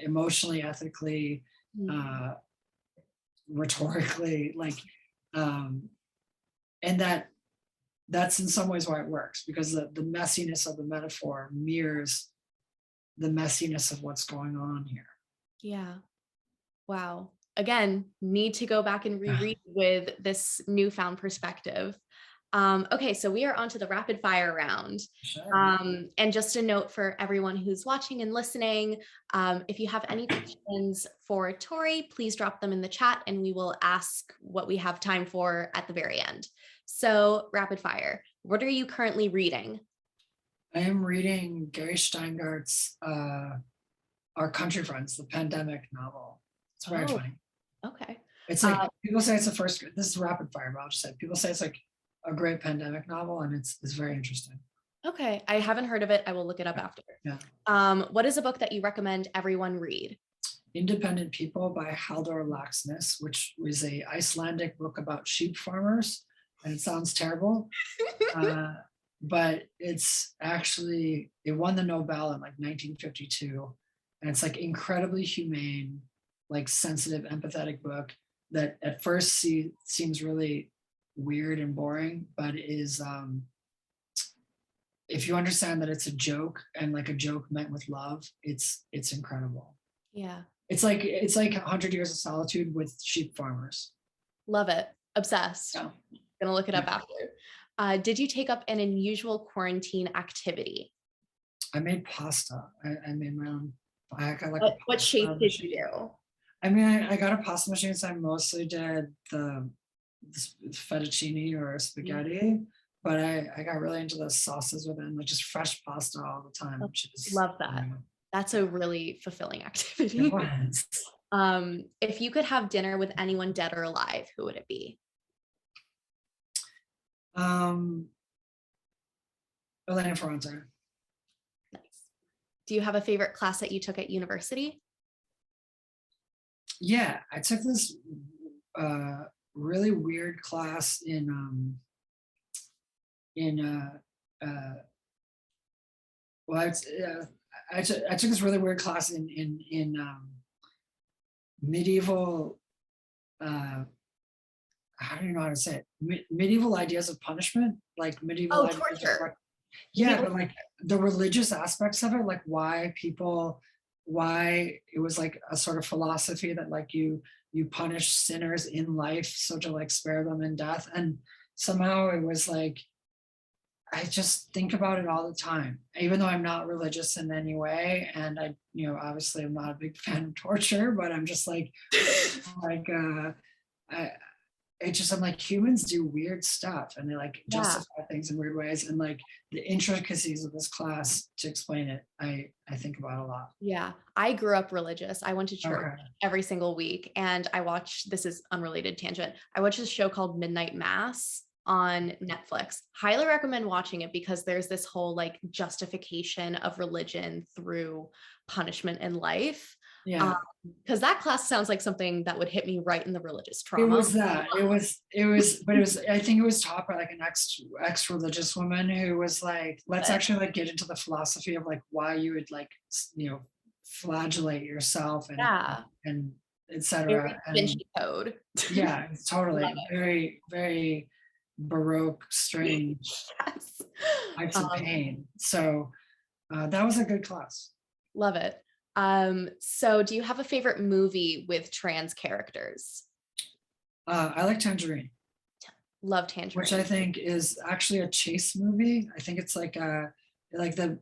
emotionally, ethically, rhetorically, like and that's in some ways why it works, because the messiness of the metaphor mirrors the messiness of what's going on here.
Yeah. Wow. Again, need to go back and reread with this newfound perspective. Okay, so we are on to the rapid fire round.
Sure.
And just a note for everyone who's watching and listening, if you have any questions for Torrey, please drop them in the chat and we will ask what we have time for at the very end. So rapid fire, what are you currently reading?
I am reading Gary Steingart's Our Country Friends, the pandemic novel. It's very funny.
Okay.
It's like people say it's the first. This is rapid fire, but I'll just say people say it's like a great pandemic novel, and it's very interesting.
Okay, I haven't heard of it. I will look it up after.
Yeah.
What is a book that you recommend everyone read?
Independent People by Halldór Laxness, which was a Icelandic book about sheep farmers, and it sounds terrible, but it's actually, it won the Nobel in like 1952, and it's like incredibly humane, like sensitive, empathetic book that at first seems really weird and boring, but is if you understand that it's a joke, and like a joke meant with love, it's incredible.
Yeah.
It's like 100 Years of Solitude with sheep farmers.
Love it. Obsessed.
Yeah.
Gonna look it up after. Did you take up an unusual quarantine activity?
I made pasta. I made my own I got like
What shape did you do?
I mean, I got a pasta machine, so I mostly did the fettuccine or spaghetti, but I got really into the sauces within, like just fresh pasta all the time,
Oh,
which is,
love that. That's a really fulfilling
it
activity.
was.
If you could have dinner with anyone dead or alive, who would it be?
Elena Ferrante.
Nice. Do you have a favorite class that you took at university?
Yeah, I took this really weird class in well, I took this really weird class in medieval how do you know how to say it? Medieval ideas of punishment, like medieval
Oh,
ideas of
torture.
yeah,
Medieval
but like the religious aspects of it, like why it was like a sort of philosophy that like you punish sinners in life so to like spare them in death. And somehow it was like I just think about it all the time, even though I'm not religious in any way. And I, obviously I'm not a big fan of torture, but I'm just like I, I'm like humans do weird stuff and they like
Yeah.
justify things in weird ways. And like the intricacies of this class to explain it, I think about a lot.
Yeah. I grew up religious. I went to church
Okay.
every single week and I watched, this is unrelated tangent. I watched this show called Midnight Mass on Netflix. Highly recommend watching it because there's this whole like justification of religion through punishment in life.
Yeah.
Because that class sounds like something that would hit me right in the religious trauma.
It was that. It was, but it was, I think it was taught by like an ex-religious woman who was like, let's actually like get into the philosophy of like why you would like, flagellate yourself and etc.
Da Vinci Code.
Yeah, it's totally very, very Baroque, strange
Yes.
types of pain. So that was a good class.
Love it. So do you have a favorite movie with trans characters?
I like Tangerine.
Love Tangerine.
Which I think is actually a chase movie. I think it's like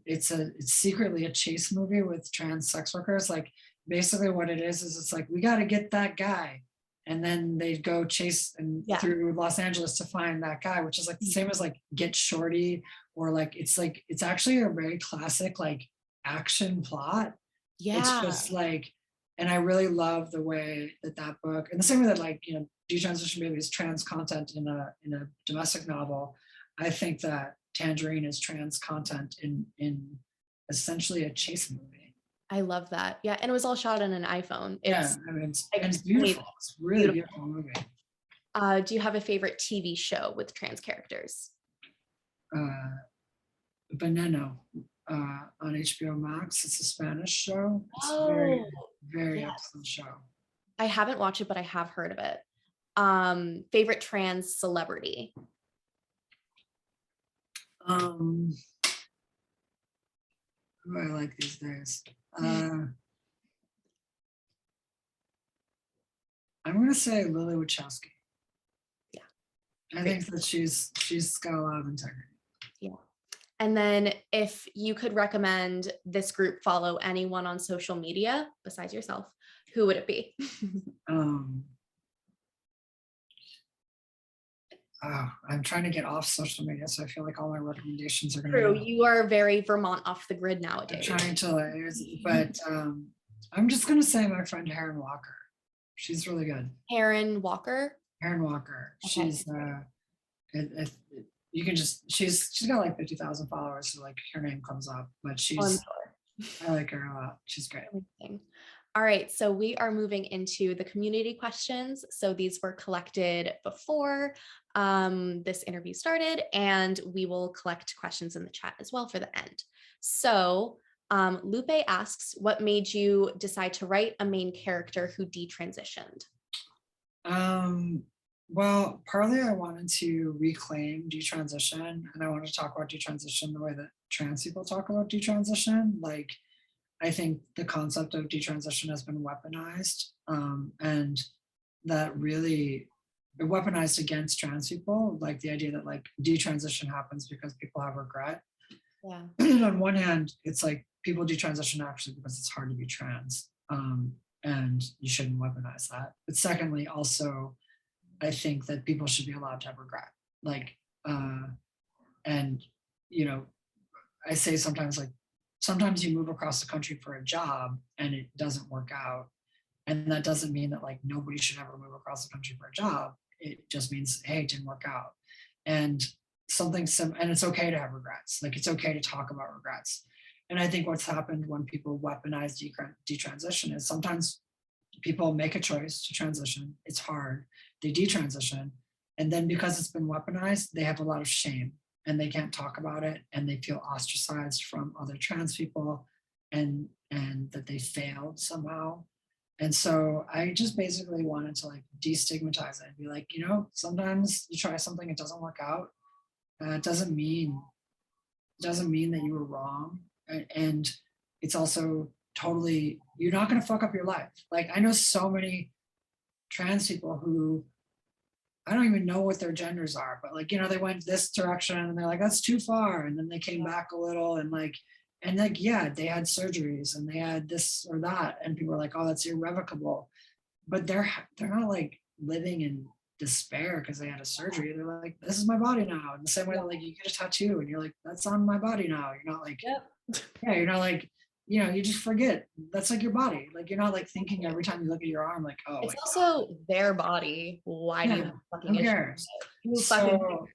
it's secretly a chase movie with trans sex workers. Like basically what it is it's like we got to get that guy, and then they go chase through Los Angeles to find that guy, which is like the same as like Get Shorty, or like it's actually a very classic like action plot.
Yeah,
it's just like, and I really love the way that book, and the same way that like Detransition maybe is trans content in a domestic novel. I think that Tangerine is trans content in essentially a chase movie.
I love that. Yeah, and it was all shot on an iPhone.
I mean, it's beautiful. It's really beautiful movie.
Do you have a favorite TV show with trans characters?
Veneno on HBO Max. It's a Spanish show. It's very excellent show.
I haven't watched it, but I have heard of it. Favorite trans celebrity?
Who do I like these days? I'm gonna say Lily Wachowski.
Yeah,
I think that she's got a lot of integrity.
Yeah. And then if you could recommend this group follow anyone on social media besides yourself, who would it be?
I'm trying to get off social media, so I feel like all my recommendations are going
to be. You are very Vermont off the grid nowadays.
I'm trying to, but I'm just going to say my friend Heron Walker. She's really good.
Heron Walker?
Heron Walker. Okay. She's you can just she's got like 50,000 followers, so like her name comes up, but she's I like her a lot. She's great.
Amazing. All right, so we are moving into the community questions. So these were collected before this interview started, and we will collect questions in the chat as well for the end. So Lupe asks, what made you decide to write a main character who detransitioned?
Well, partly I wanted to reclaim detransition, and I wanted to talk about detransition the way that trans people talk about detransition. Like, I think the concept of detransition has been weaponized, and that really weaponized against trans people, like the idea that like detransition happens because people have regret.
Yeah.
And on one hand, it's like people detransition actually because it's hard to be trans, and you shouldn't weaponize that. But secondly, also, I think that people should be allowed to have regret. Like, and you know, I say sometimes, like, sometimes you move across the country for a job and it doesn't work out, and that doesn't mean that like nobody should ever move across the country for a job. It just means, hey, it didn't work out. And and it's okay to have regrets. Like, it's okay to talk about regrets. And I think what's happened when people weaponize detransition is sometimes people make a choice to transition. It's hard. They detransition. And then because it's been weaponized, they have a lot of shame and they can't talk about it, and they feel ostracized from other trans people, and that they failed somehow. And so I just basically wanted to like destigmatize it and be like, sometimes you try something, it doesn't work out. It doesn't mean that you were wrong. And it's also totally, you're not going to fuck up your life. Like, I know so many trans people who I don't even know what their genders are, but like, they went this direction and they're like, that's too far. And then they came back a little and yeah, they had surgeries and they had this or that. And people were like, oh, that's irrevocable. But they're not like living in despair because they had a surgery. They're like, this is my body now. In the same way that like you get a tattoo and you're like, that's on my body now. You're not like, yeah, you're not like, you just forget that's like your body. Like, you're not like thinking every time you look at your arm, like, oh,
it's also their body. Why do you have fucking
cares? So,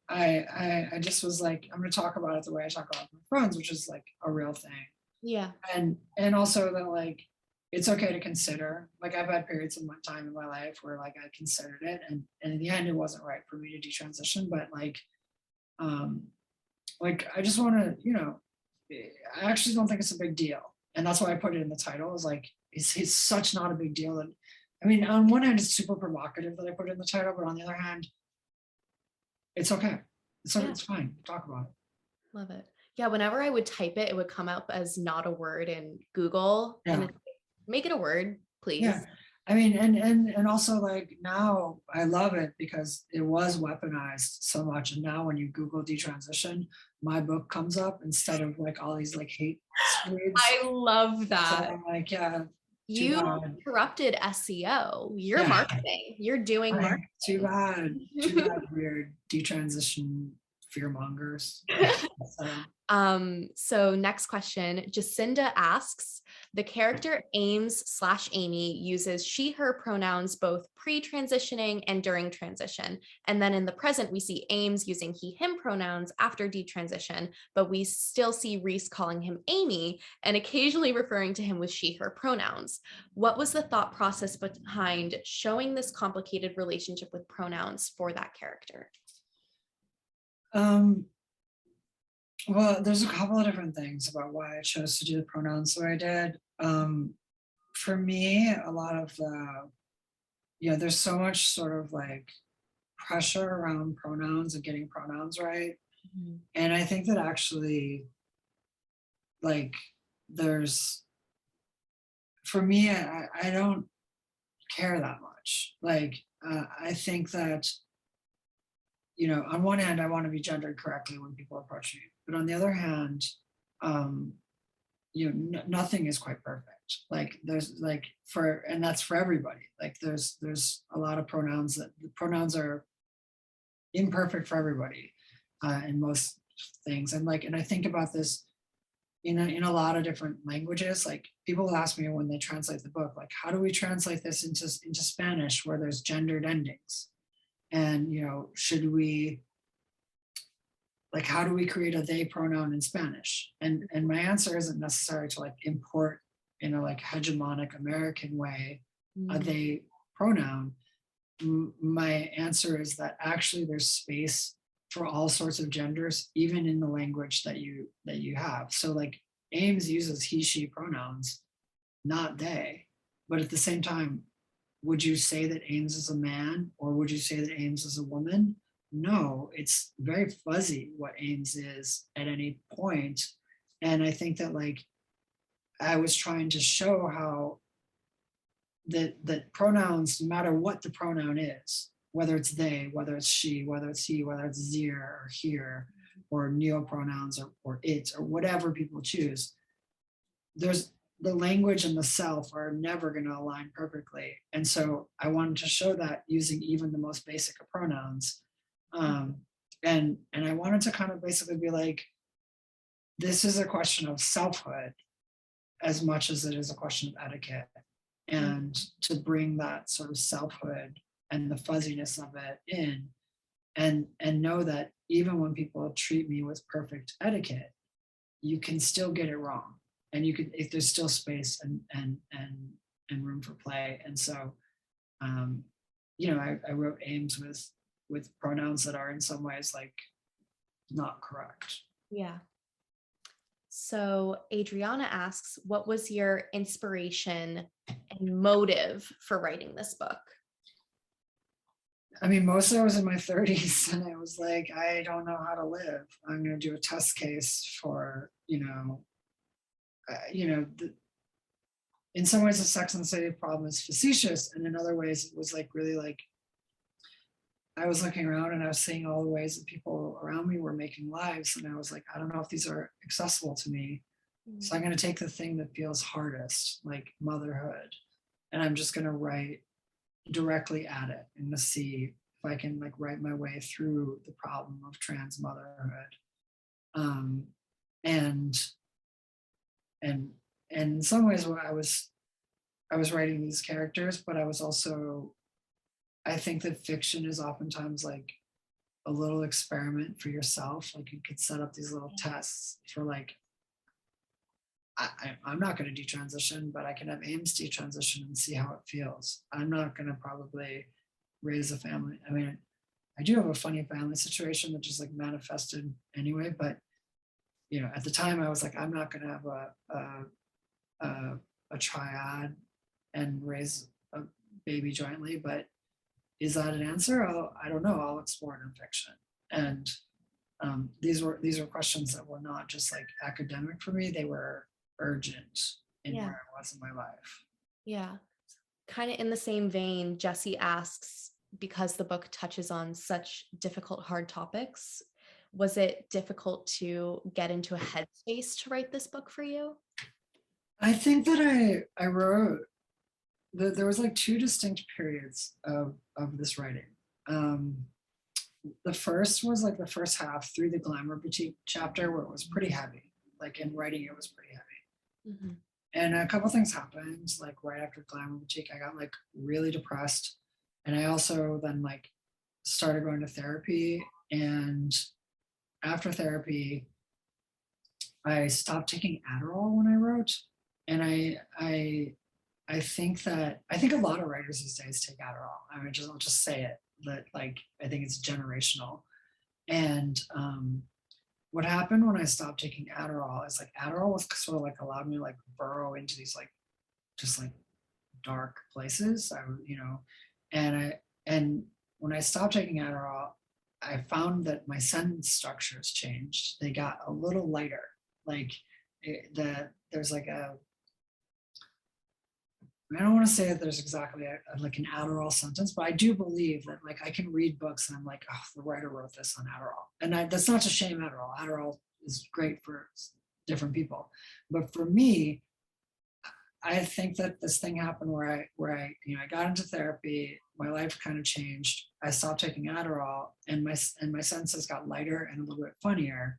I just was like, I'm going to talk about it the way I talk about it with my friends, which is like a real thing.
Yeah.
And also that like, it's okay to consider, like, I've had periods in my time in my life where like I considered it, and in the end it wasn't right for me to detransition, but like I just want to, I actually don't think it's a big deal. And that's why I put it in the title, is like, it's such not a big deal. And I mean, on one hand, it's super provocative that I put it in the title, but on the other hand, it's okay. It's fine. Talk about it.
Love it. Yeah. Whenever I would type it, it would come up as not a word in Google.
Yeah.
And it's like, make it a word, please.
Yeah. I mean, and also like now I love it because it was weaponized so much. And now when you Google detransition, my book comes up instead of like all these like hate screeds.
I love that.
So I'm like, yeah.
You corrupted SEO. You're marketing. You're doing marketing.
Too bad, weird detransition fearmongers.
So next question, Jacinda asks, the character Ames/Amy uses she, her pronouns both pre-transitioning and during transition. And then in the present, we see Ames using he, him pronouns after detransition, but we still see Reese calling him Amy and occasionally referring to him with she, her pronouns. What was the thought process behind showing this complicated relationship with pronouns for that character?
Well, there's a couple of different things about why I chose to do the pronouns the way I did. For me, a lot of there's so much sort of like pressure around pronouns and getting pronouns right. Mm-hmm. And I think that actually, like, for me, I don't care that much. Like, I think that, on one hand, I want to be gendered correctly when people approach me. But on the other hand, nothing is quite perfect. Like, there's like and that's for everybody. Like, there's a lot of pronouns that the pronouns are imperfect for everybody in most things. And I think about this in a lot of different languages. Like, people ask me when they translate the book, like, how do we translate this into Spanish where there's gendered endings? And, should we, like, how do we create a they pronoun in Spanish? And my answer isn't necessary to like import in a like hegemonic American way a they pronoun. My answer is that actually there's space for all sorts of genders, even in the language that you have. So like Ames uses he, she pronouns, not they. But at the same time, would you say that Ames is a man, or would you say that Ames is a woman? No, it's very fuzzy what Ames is at any point. And I think that like I was trying to show how that pronouns, no matter what the pronoun is, whether it's they, whether it's she, whether it's he, whether it's zir or here, or neopronouns or it or whatever people choose, there's the language and the self are never going to align perfectly. And so I wanted to show that using even the most basic of pronouns. And I wanted to kind of basically be like, this is a question of selfhood as much as it is a question of etiquette. And to bring that sort of selfhood and the fuzziness of it in, and know that even when people treat me with perfect etiquette, you can still get it wrong, and you can, if there's still space and room for play. And so you know, I wrote aims with pronouns that are in some ways like not correct.
Yeah. So Adriana asks, what was your inspiration and motive for writing this book?
I mean, mostly I was in my 30s and I was like, I don't know how to live. I'm going to do a test case for, in some ways the Sex and the City problem is facetious. And in other ways, it was like really like, I was looking around and I was seeing all the ways that people around me were making lives. And I was like, I don't know if these are accessible to me. So I'm going to take the thing that feels hardest, like motherhood, and I'm just going to write directly at it and to see if I can like write my way through the problem of trans motherhood. And in some ways I was writing these characters, but I was also, I think that fiction is oftentimes like a little experiment for yourself. Like you could set up these little tests for like, I'm not going to detransition, but I can have Ames detransition and see how it feels. I'm not going to probably raise a family. I mean, I do have a funny family situation that just like manifested anyway, but at the time I was like, I'm not going to have a triad and raise a baby jointly, but is that an answer? I don't know. I'll explore it in fiction. And these were questions that were not just like academic for me. They were urgent in where I was in my life.
Yeah. Kind of in the same vein, Jesse asks, because the book touches on such difficult, hard topics, was it difficult to get into a headspace to write this book for you?
I think that I wrote, there was like two distinct periods of this writing. The first was like the first half through the Glamour Boutique chapter where it was pretty heavy. Like in writing, it was pretty heavy. Mm-hmm. And a couple things happened, like right after Glamour Boutique, I got like really depressed. And I also then like started going to therapy. And after therapy, I stopped taking Adderall when I wrote. And I think a lot of writers these days take Adderall. I mean, I'll just say it, that like, I think it's generational. And what happened when I stopped taking Adderall is like Adderall was sort of like allowed me to like burrow into these like just like dark places. And when I stopped taking Adderall, I found that my sentence structures changed. They got a little lighter. Like there's like I don't want to say that there's exactly like an Adderall sentence, but I do believe that like I can read books and I'm like, oh, the writer wrote this on Adderall. And that's not to shame Adderall. Adderall is great for different people. But for me, I think that this thing happened where I got into therapy, my life kind of changed. I stopped taking Adderall and my sentences got lighter and a little bit funnier.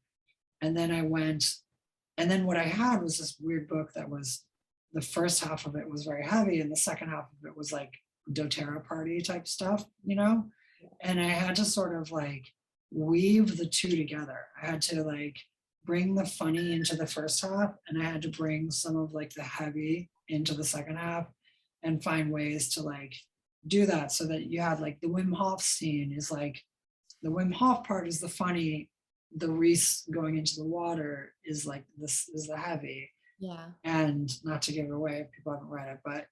And then what I had was this weird book that was, the first half of it was very heavy and the second half of it was like doTERRA party type stuff, and I had to sort of like weave the two together. I had to like bring the funny into the first half and I had to bring some of like the heavy into the second half and find ways to like do that so that you have like the Wim Hof scene is like, the Wim Hof part is the funny, the Reese going into the water is like, this is the heavy.
Yeah.
And not to give it away if people haven't read it, but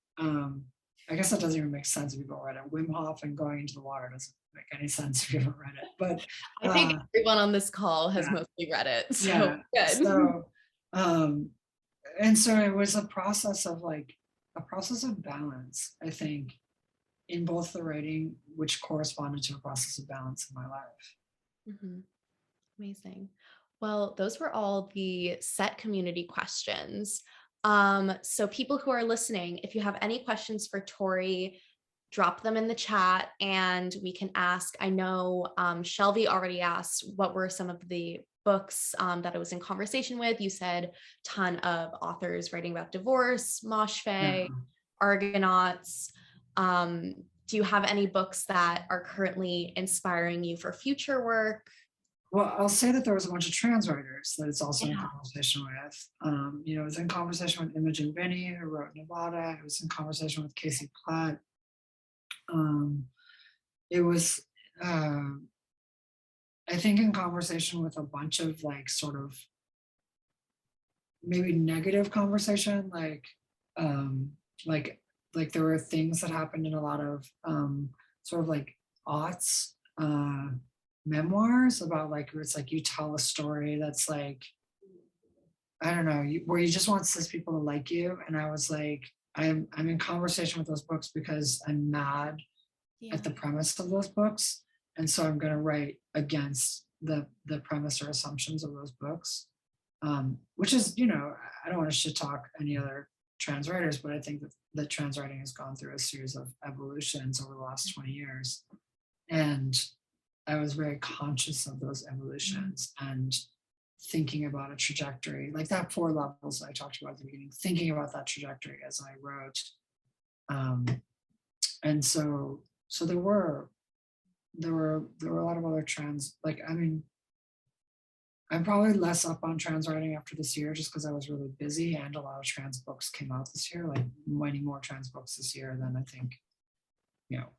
I guess that doesn't even make sense if people read it. Wim Hof and going into the water doesn't make any sense if you haven't read it. But
I think everyone on this call has mostly read it. So good.
So and so it was a process of balance, I think, in both the writing, which corresponded to a process of balance in my life.
Mm-hmm. Amazing. Well, those were all the set community questions. So people who are listening, if you have any questions for Torrey, drop them in the chat and we can ask. I know Shelby already asked what were some of the books that I was in conversation with. You said ton of authors writing about divorce, Mosh
Yeah.
Fay, Argonauts. Do you have any books that are currently inspiring you for future work?
Well, I'll say that there was a bunch of trans writers that it's also in
Yeah.
conversation with. You know, it was in conversation with Imogen Binney, who wrote Nevada. It was in conversation with Casey Platt. It was, I think, in conversation with a bunch of like sort of maybe negative conversation, um, like there were things that happened in a lot of sort of like aughts memoirs about like it's like you tell a story that's like I don't know where you just want cis people to like you, and I was like I'm in conversation with those books because I'm mad
Yeah.
at the premise of those books, and so I'm going to write against the premise or assumptions of those books, which is, you know, I don't want to shit talk any other trans writers, but I think that trans writing has gone through a series of evolutions over the last 20 years, and I was very conscious of those evolutions and thinking about a trajectory like that 4 levels I talked about at the beginning, thinking about that trajectory as I wrote. And so there were a lot of other trans, like, I mean, I'm probably less up on trans writing after this year just because I was really busy, and a lot of trans books came out this year, like many more trans books this year than I think, you know,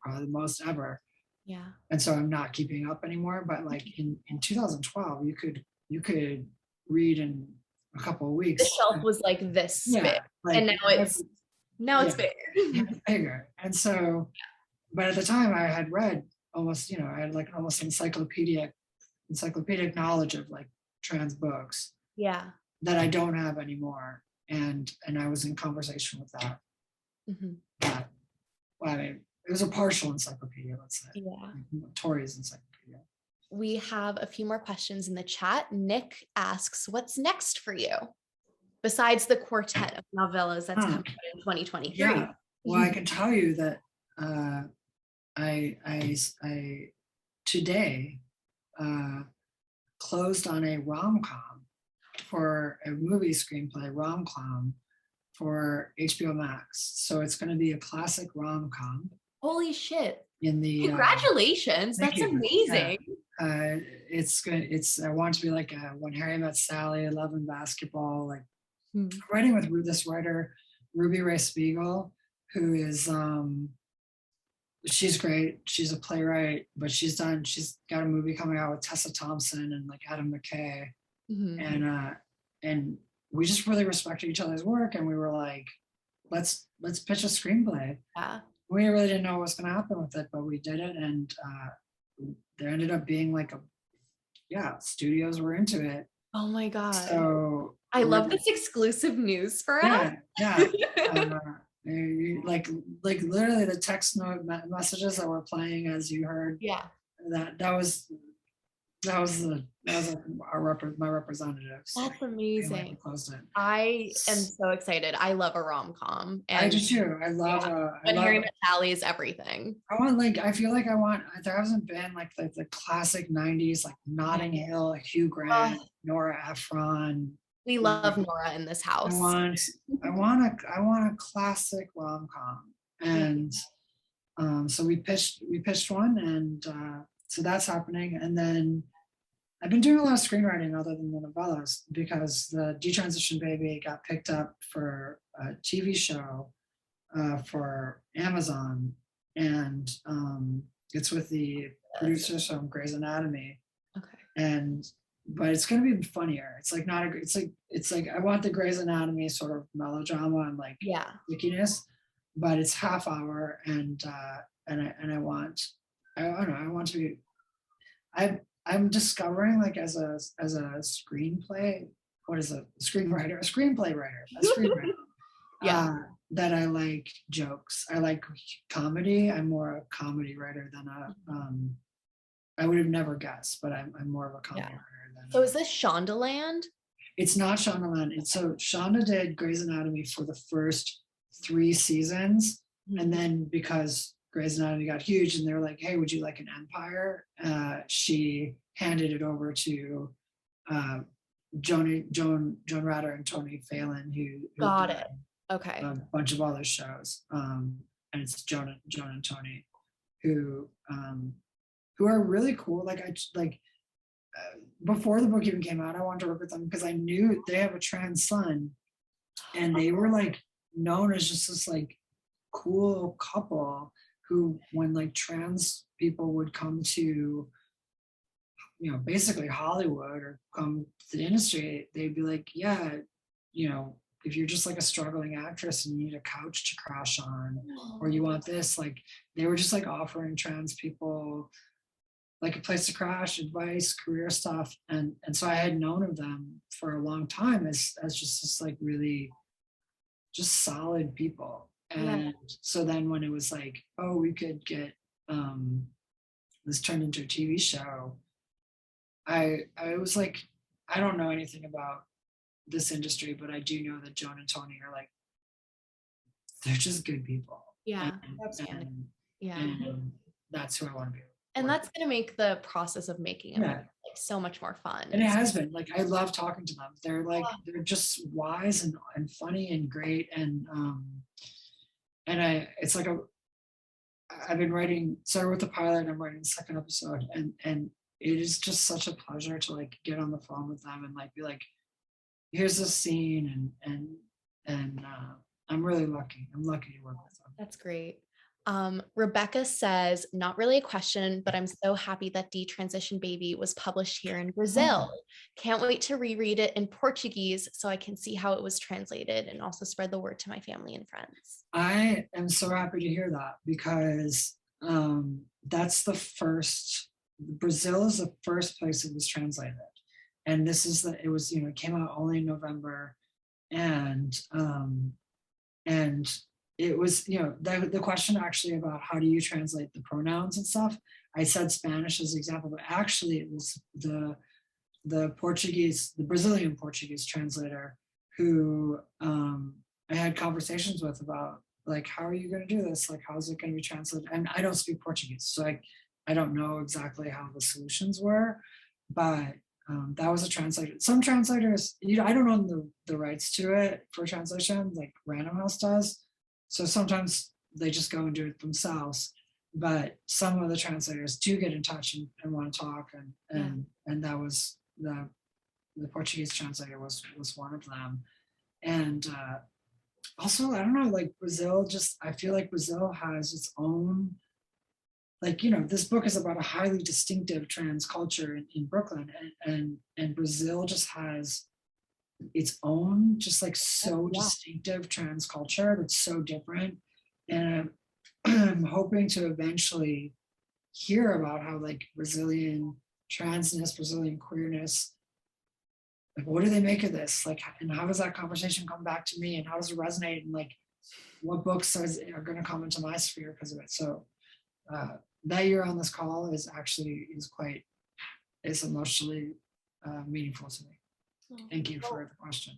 probably the most ever.
Yeah.
And so I'm not keeping up anymore. But like in 2012, you could read in a couple of weeks.
The shelf was like this big,
Yeah, like,
and now it's bigger.
it's bigger. And so, but at the time I had read almost, you know, I had like almost encyclopedic knowledge of like trans books
Yeah.
that I don't have anymore. And I was in conversation with that. That, well, I mean, it was a partial encyclopedia, let's say.
Yeah.
Torrey's encyclopedia.
We have a few more questions in the chat. Nick asks, what's next for you? Besides the quartet of novellas that's coming out in 2023.
Yeah. Well, I can tell you that I today closed on a rom-com for a movie screenplay rom-com for HBO Max. So it's going to be a classic rom-com.
Holy shit.
In the
congratulations. That's amazing.
Yeah. It's good. I want to be like When Harry Met Sally, Love and Basketball, like writing with this writer, Ruby Ray Spiegel, who is she's great. She's a playwright, but she's got a movie coming out with Tessa Thompson and like Adam McKay. And we just really respected each other's work, and we were like, let's pitch a screenplay.
Yeah.
We really didn't know what was going to happen with it, but we did it, and there ended up being like studios were into it.
Oh my god!
So
I love this exclusive news for us.
Yeah. Like literally the text note messages that were playing as you heard.
Yeah.
That was my representatives.
That's amazing.
Closed it.
I am so excited. I love a rom-com.
I do too. I love
When Harry Met Sally is everything.
There hasn't been like the classic 90s, like Notting Hill, like Hugh Grant, Nora Ephron.
We love Nora in this house.
I want a classic rom-com. And so we pitched one, and so that's happening. And then I've been doing a lot of screenwriting other than the novellas, because the Detransition Baby got picked up for a TV show for Amazon, and it's with the producers from Grey's Anatomy.
Okay.
But it's going to be funnier. It's like it's like I want the Grey's Anatomy sort of melodrama and like wickiness, but it's half hour, and I want to be. I'm discovering, like, as a screenplay, what is a screenwriter? A screenplay writer. A screenwriter. That I like jokes. I like comedy. I'm more a comedy writer than I would have never guessed, but I'm more of a comic
Yeah.
writer than
So is this Shondaland?
it's not Shondaland. It's so Shonda did Grey's Anatomy for the first 3 seasons, and then because Grey's Anatomy got huge, and they were like, "Hey, would you like an empire?" She handed it over to Joan Ratter and Tony Phelan, who
Got
did
it. Okay.
a bunch of other shows, and it's Joan and Tony who are really cool. Like before the book even came out, I wanted to work with them because I knew they have a trans son, and they were like known as just this like cool couple who, when like trans people would come to, you know, basically Hollywood or come to the industry, they'd be like, yeah, you know, if you're just like a struggling actress and you need a couch to crash on, or you want this, like they were just like offering trans people like a place to crash, advice, career stuff. And so I had known of them for a long time as just this like really just solid people. And so then when it was like, oh, we could get this turned into a TV show, I was like, I don't know anything about this industry, but I do know that Joan and Tony are like, they're just good people.
Yeah.
And that's who I want to be.
And that's going to make the process of making it like so much more fun.
And it has been. Like, I love talking to them. They're like, they're just wise and funny and great. And it's like I've been writing, so I wrote the pilot and I'm writing the second episode, and it is just such a pleasure to like get on the phone with them and like be like, here's this scene, and I'm really lucky. I'm lucky to work with them.
That's great. Rebecca says, not really a question, but I'm so happy that Detransition Baby was published here in Brazil. Can't wait to reread it in Portuguese so I can see how it was translated and also spread the word to my family and friends.
I am so happy to hear that, because that's the first, Brazil is the first place it was translated. And this is it was, you know, it came out only in November, and it was, you know, the question actually about how do you translate the pronouns and stuff, I said Spanish as an example, but actually it was the Brazilian Portuguese translator who I had conversations with about like, how are you going to do this? Like, how is it going to be translated? And I don't speak Portuguese, so I don't know exactly how the solutions were, but that was a translator. Some translators, you know, I don't own the rights to it for translation, like Random House does. So sometimes they just go and do it themselves. But some of the translators do get in touch and want to talk, and that was the Portuguese translator was one of them. And also, I don't know, like Brazil, just I feel like Brazil has its own, like, you know, this book is about a highly distinctive trans culture in Brooklyn, and Brazil just has its own just like so distinctive trans culture that's so different. And I'm hoping to eventually hear about how like Brazilian transness, Brazilian queerness, like what do they make of this, like, and how does that conversation come back to me, and how does it resonate, and like what books are going to come into my sphere because of it. So that you're on this call is emotionally meaningful to me. Thank you for the question.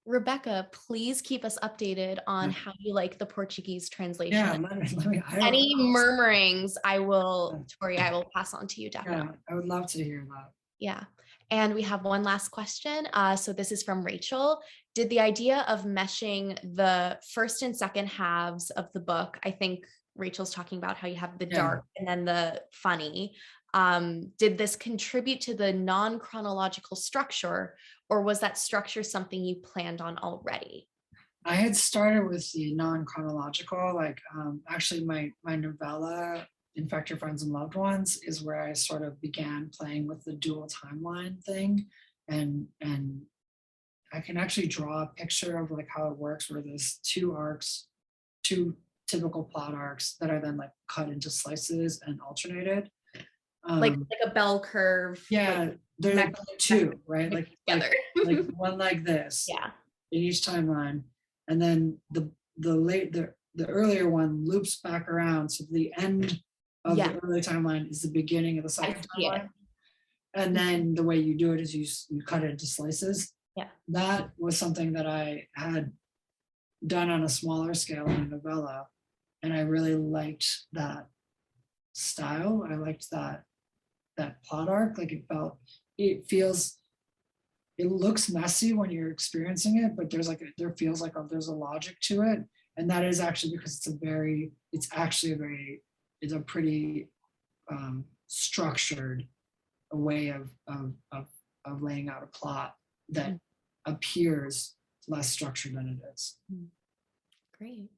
Rebecca, please keep us updated on how you like the Portuguese translation.
Yeah, let me
any murmurings, Torrey, I will pass on to you, definitely.
Yeah, I would love to hear that.
Yeah. And we have one last question. So this is from Rachel. Did the idea of meshing the first and second halves of the book, I think Rachel's talking about how you have the dark and then the funny, did this contribute to the non-chronological structure, or was that structure something you planned on already?
I had started with the non-chronological, like actually my novella, Infect Your Friends and Loved Ones, is where I sort of began playing with the dual timeline thing. And I can actually draw a picture of like how it works, where there's two typical plot arcs that are then like cut into slices and alternated.
Like a bell curve.
Yeah,
like,
they're like two, right? Like
together.
like one like this.
Yeah.
In each timeline, and then the earlier one loops back around. So the end of
Yeah,
the early timeline is the beginning of the
I
second
see it.
timeline. And then the way you do it is you cut it into slices.
Yeah.
That was something that I had done on a smaller scale in a novella. And I really liked that style. I liked that plot arc. Like it looks messy when you're experiencing it, but there feels like there's a logic to it. And that is actually because it's a pretty structured way of laying out a plot that appears less structured than it is.
Great.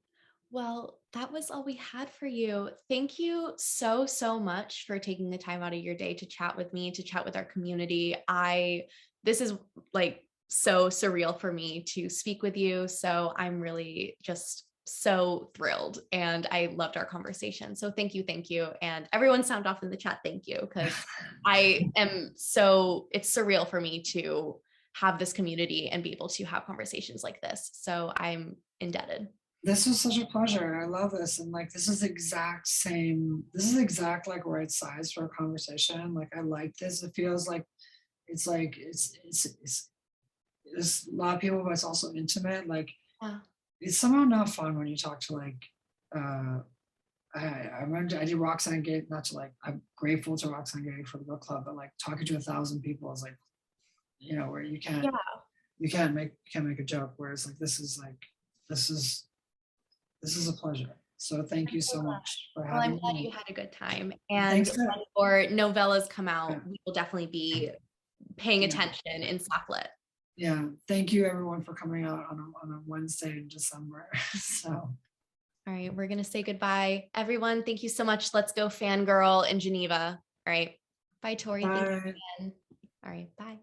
Well, that was all we had for you. Thank you so, so much for taking the time out of your day to chat with me, to chat with our community. This is like so surreal for me to speak with you. So I'm really just so thrilled, and I loved our conversation. So thank you, thank you. And everyone sound off in the chat, thank you, because it's surreal for me to have this community and be able to have conversations like this. So I'm indebted.
This was such a pleasure. I love this. And like, this is exact like right size for a conversation. Like, I like this. It feels like it's there's a lot of people, but it's also intimate. Like, it's somehow not fun when you talk to like, I remember I did Roxanne Gay, not to like, I'm grateful to Roxanne Gay for the book club, but like talking to 1,000 people is like, where you can't make a joke. Whereas like, this is a pleasure. So thank you so much for having me.
I'm glad you had a good time. And when your novellas come out, we will definitely be paying attention in Sapph-Lit.
Yeah, thank you everyone for coming out on a Wednesday in December. So.
All right, we're gonna say goodbye. Everyone, thank you so much. Let's go fangirl in Geneva. All right. Bye, Torrey.
Bye.
Thank you again. All right, bye.